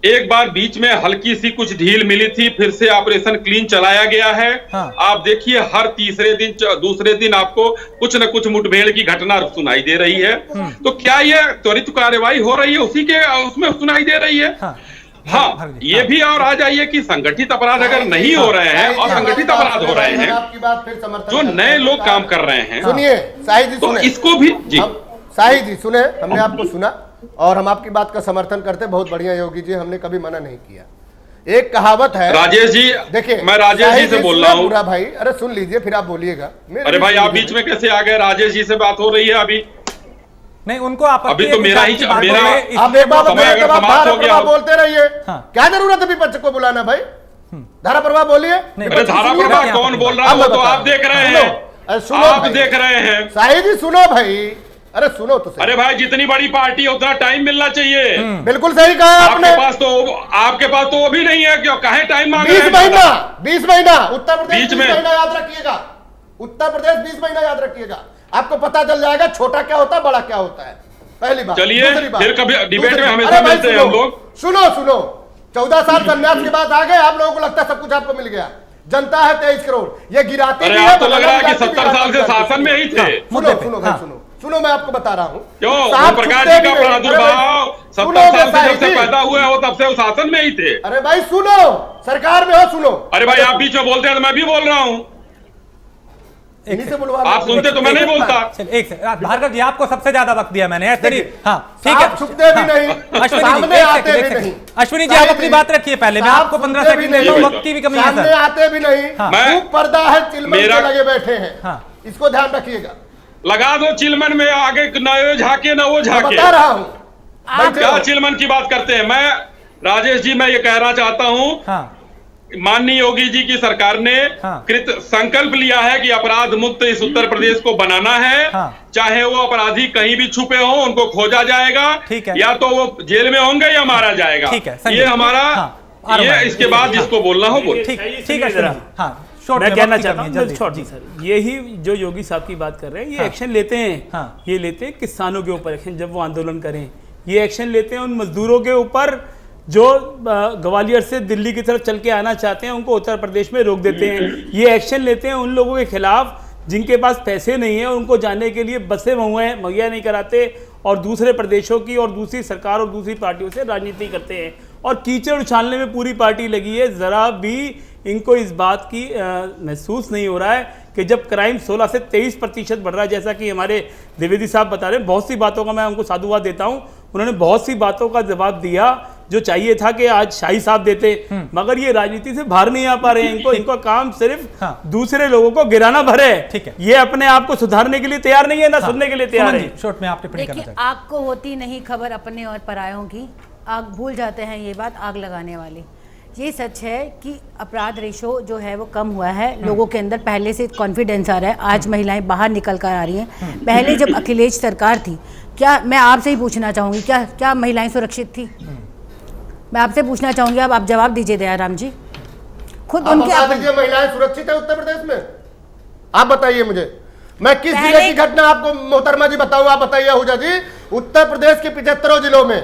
एक बार बीच में हल्की सी कुछ ढील मिली थी, फिर से ऑपरेशन क्लीन चलाया गया है। आप देखिए, हर तीसरे दिन दूसरे दिन आपको कुछ न कुछ मुठभेड़ की घटना सुनाई दे रही है। तो क्या ये त्वरित कार्रवाई हो रही है उसी के उसमें सुनाई दे रही है? ये भी और आ जाइए कि संगठित अपराध अगर नहीं हो रहे हैं और संगठित अपराध हो रहे हैं, आपकी बात फिर समर्थन जो नए लोग काम कर रहे हैं, सुनिए शाही जी, तो इसको भी जी शाही जी सुने, हमने आपको सुना और हम आपकी बात का समर्थन करते, बहुत बढ़िया योगी जी, हमने कभी मना नहीं किया। एक कहावत है राजेश जी, देखिए मैं राजेश जी से बोल रहा हूँ। भाई अरे सुन लीजिए फिर आप बोलिएगा। अरे भाई, आप बीच में कैसे आ गए? राजेश जी से बात हो रही है अभी। नहीं, उनको अभी तो मेरा ही आप एक बात बोलते रहिए, क्या जरूरत है विपक्ष को बुलाना? भाई धारा प्रभाव बोलिए। धारा प्रभाव कौन बोल रहा है वो तो आप देख रहे हैं। सुनो आप भाई। देख रहे हैं। शाहिद जी सुनो भाई, अरे सुनो तो सही। अरे भाई जितनी बड़ी पार्टी है उतना टाइम मिलना चाहिए। बिल्कुल सही कहा आपने। आपके पास तो वो भी नहीं है, क्यों काहे टाइम मांग रहे हैं? 20 महीना उत्तर प्रदेश बीच 20 में। महीना याद रखिएगा, उत्तर प्रदेश 20 महीना याद रखिएगा, आपको पता चल जाएगा छोटा क्या होता है बड़ा क्या होता है। पहली बात। चलिए, दूसरी बात, फिर कभी डिबेट में दूसरी- हमेशा अरे भाई मिलते हैं हम लोग। सुनो 14 साल संन्यास के बाद आ गए, आप लोगों को लगता है सब कुछ आपको मिल गया। जनता है 23 करोड़, ये गिराती अरे भी आप तो लग बदलना रहा है कि गिराती 70 साल से शासन में ही थे। सुनो भाई सुनो, मैं आपको बता रहा हूँ क्यों? साहब प्रकाश छुपते जी का भी नहीं। प्रादुर्भाव 70 साल से जब से पैदा हुए हो तब से वो शासन में ही थे। अरे भाई सुनो, सरकार में हो, सुनो। अरे भाई आप बीच में बोलते हैं तो मैं भी बोल रहा हूँ। इन्हीं से बुलवा आप सुनते तो मैं नहीं बोलता। एक सेकंड, भार्गव जी आपको सबसे ज्यादा वक्त दिया मैंने। हाँ ठीक है, छुपते भी नहीं, सामने आते भी नहीं। अश्विनी जी आप अपनी बात रखिए पहले, मैं आपको 15 सेकंड देता हूँ, वक्त की भी कमी है सामने सर। आते भी नहीं, खूब पर्दा है, चिलमन के लगे बैठे हैं, इसको ध्यान रखिएगा। लगा दो चिलमन में, आगे न वो झाके न वो झाके। बता रहा हूँ क्या चिलमन की बात करते हैं। मैं राजेश जी मैं ये कहना चाहता हूँ, माननीय योगी जी की सरकार ने कृत संकल्प लिया है कि अपराध मुक्त इस उत्तर प्रदेश को बनाना है। चाहे वो अपराधी कहीं भी छुपे हो उनको खोजा जाएगा, या तो वो जेल में होंगे या मारा जाएगा। ये हमारा ये इसके बाद जिसको बोलना हो बोल। ठीक है। मैं कहना चाहता हूँ सर, यही जो योगी साहब की बात कर रहे हैं, ये एक्शन लेते हैं, ये लेते हैं किसानों के ऊपर एक्शन जब वो आंदोलन करें, ये एक्शन लेते हैं उन मजदूरों के ऊपर जो ग्वालियर से दिल्ली की तरफ चल के आना चाहते हैं, उनको उत्तर प्रदेश में रोक देते हैं। ये एक्शन लेते हैं उन लोगों के खिलाफ जिनके पास पैसे नहीं है, उनको जाने के लिए बसें मुहैया नहीं कराते और दूसरे प्रदेशों की और दूसरी सरकार और दूसरी पार्टियों से राजनीति करते हैं और कीचड़ उछालने में पूरी पार्टी लगी है। ज़रा भी इनको इस बात की महसूस नहीं हो रहा है कि जब क्राइम 16 से 23% बढ़ रहा है, जैसा कि हमारे द्विवेदी साहब बता रहे हैं। बहुत सी बातों का मैं उनको साधुवाद देता हूं, उन्होंने बहुत सी बातों का जवाब दिया जो चाहिए था कि आज शाही साहब देते, मगर ये राजनीति से बाहर नहीं आ पा रहे हैं। इनको काम सिर्फ दूसरे लोगों को गिराना भर है। ठीक है, ये अपने आप को सुधारने के लिए तैयार नहीं है ना सुनने के लिए तैयार है। शॉर्ट में आप टिप्पणी करना देखिए, आग को होती नहीं खबर अपने और परायों की, आग भूल जाते हैं ये बात आग लगाने वाली। ये सच है कि अपराध रेशो जो है वो कम हुआ है, लोगों के अंदर पहले से कॉन्फिडेंस आ रहा है। आज महिलाएं बाहर निकल कर आ रही हैं। पहले जब अखिलेश सरकार थी, क्या मैं आपसे ही पूछना चाहूँगी, क्या महिलाएं सुरक्षित थी? मैं आपसे पूछना चाहूँगी, आप जवाब दीजिए दयाराम जी। खुद उनके महिलाएं सुरक्षित है उत्तर प्रदेश में? आप बताइए मुझे, मैं किस जिले की घटना आपको मोहतरमा जी बताऊँ, आप बताइए आहूजा जी। उत्तर प्रदेश के 75 जिलों में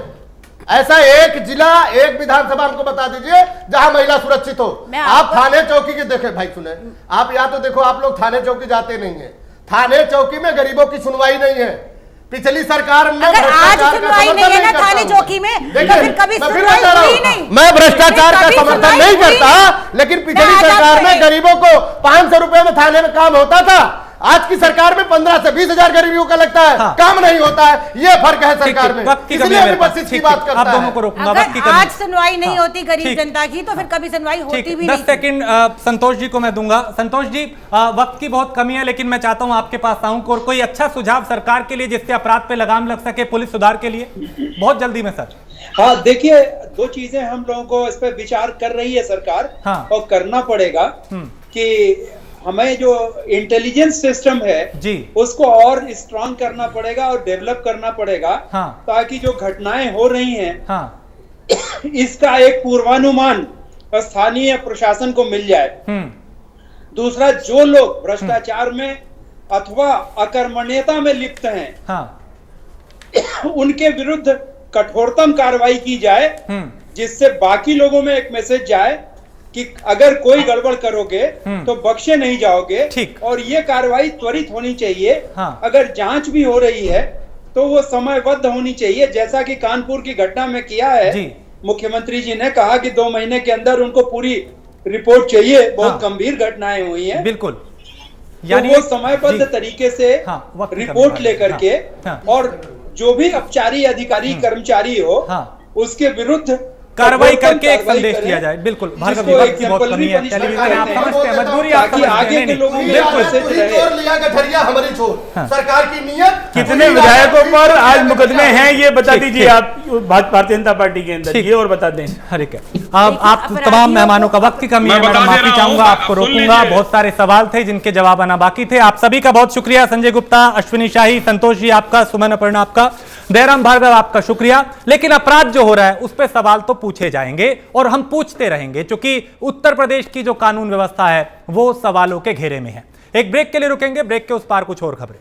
ऐसा एक जिला, एक विधानसभा हमको बता दीजिए जहां महिला सुरक्षित हो। आप थाने चौकी के देखे भाई, सुने आप, या तो देखो आप लोग थाने चौकी जाते नहीं है, थाने चौकी में गरीबों की सुनवाई नहीं है। पिछली सरकार में अगर आज सुनवाई नहीं है ना थाने चौकी में, तो फिर कभी सुनवाई हुई नहीं। मैं भ्रष्टाचार का समर्थन नहीं करता, लेकिन पिछली सरकार में गरीबों को 500 रुपए में थाने में काम होता था। आज की सरकार में 15 से 20 हजार गरीबों का लगता है, काम नहीं होता है। ये फर्क है सरकार में, इसलिए विपक्ष की बात करता है। दोनों को रोकूंगा, अगर आज सुनवाई नहीं होती गरीब जनता की, तो फिर कभी सुनवाई होती भी नहीं। 10 सेकंड संतोष जी को मैं दूंगा। संतोष जी, वक्त की बहुत कमी है, लेकिन मैं चाहता हूं आपके पास आऊं और कोई अच्छा सुझाव सरकार के लिए जिससे अपराध पे लगाम लग सके, पुलिस सुधार के लिए, बहुत जल्दी में सर। हाँ देखिए, दो चीजें हम लोगों को इस पर विचार कर रही है सरकार, और करना पड़ेगा कि हमें जो इंटेलिजेंस सिस्टम है जी, उसको और स्ट्रांग करना पड़ेगा और डेवलप करना पड़ेगा, ताकि जो घटनाएं हो रही हैं इसका एक पूर्वानुमान स्थानीय प्रशासन को मिल जाए। दूसरा, जो लोग भ्रष्टाचार में अथवा अकर्मण्यता में लिप्त हैं, उनके विरुद्ध कठोरतम कार्रवाई की जाए, जिससे बाकी लोगों में एक मैसेज जाए कि अगर कोई गड़बड़ करोगे तो बख्शे नहीं जाओगे। और ये कार्रवाई त्वरित होनी चाहिए। अगर जांच भी हो रही है तो वो समयबद्ध होनी चाहिए, जैसा कि कानपुर की घटना में किया है। मुख्यमंत्री जी ने कहा कि 2 महीने के अंदर उनको पूरी रिपोर्ट चाहिए, बहुत गंभीर घटनाएं हुई हैं। बिल्कुल, यानी वो समयबद्ध तरीके से रिपोर्ट लेकर के, और जो भी अपचारी अधिकारी कर्मचारी हो उसके विरुद्ध कार्रवाई करके एक संदेश दिया जाए। बिल्कुल भार्गव जी, वक्त की बहुत कमी है, टेलीविजन आप समझते हैं, मजबूरी आप समझते हैं, सरकार की नियत। कितने विधायकों पर आज मुकदमे हैं ये बता दीजिए आप भारतीय जनता पार्टी के अंदर, ये और बता दें। हरे क्या, अब आप तमाम मेहमानों का वक्त की कमी है, मैडम माफी चाहूंगा, आपको रोकूंगा, बहुत सारे सवाल थे जिनके जवाब आना बाकी थे। आप सभी का बहुत शुक्रिया, संजय गुप्ता, अश्विनी शाही, संतोष जी आपका, सुमन अपर्णा आपका, दयाराम भार्गव आपका शुक्रिया। लेकिन अपराध जो हो रहा है उस पर सवाल तो पूछे जाएंगे और हम पूछते रहेंगे, क्योंकि उत्तर प्रदेश की जो कानून व्यवस्था है वो सवालों के घेरे में है। एक ब्रेक के लिए रुकेंगे, ब्रेक के उस पार कुछ और खबरें।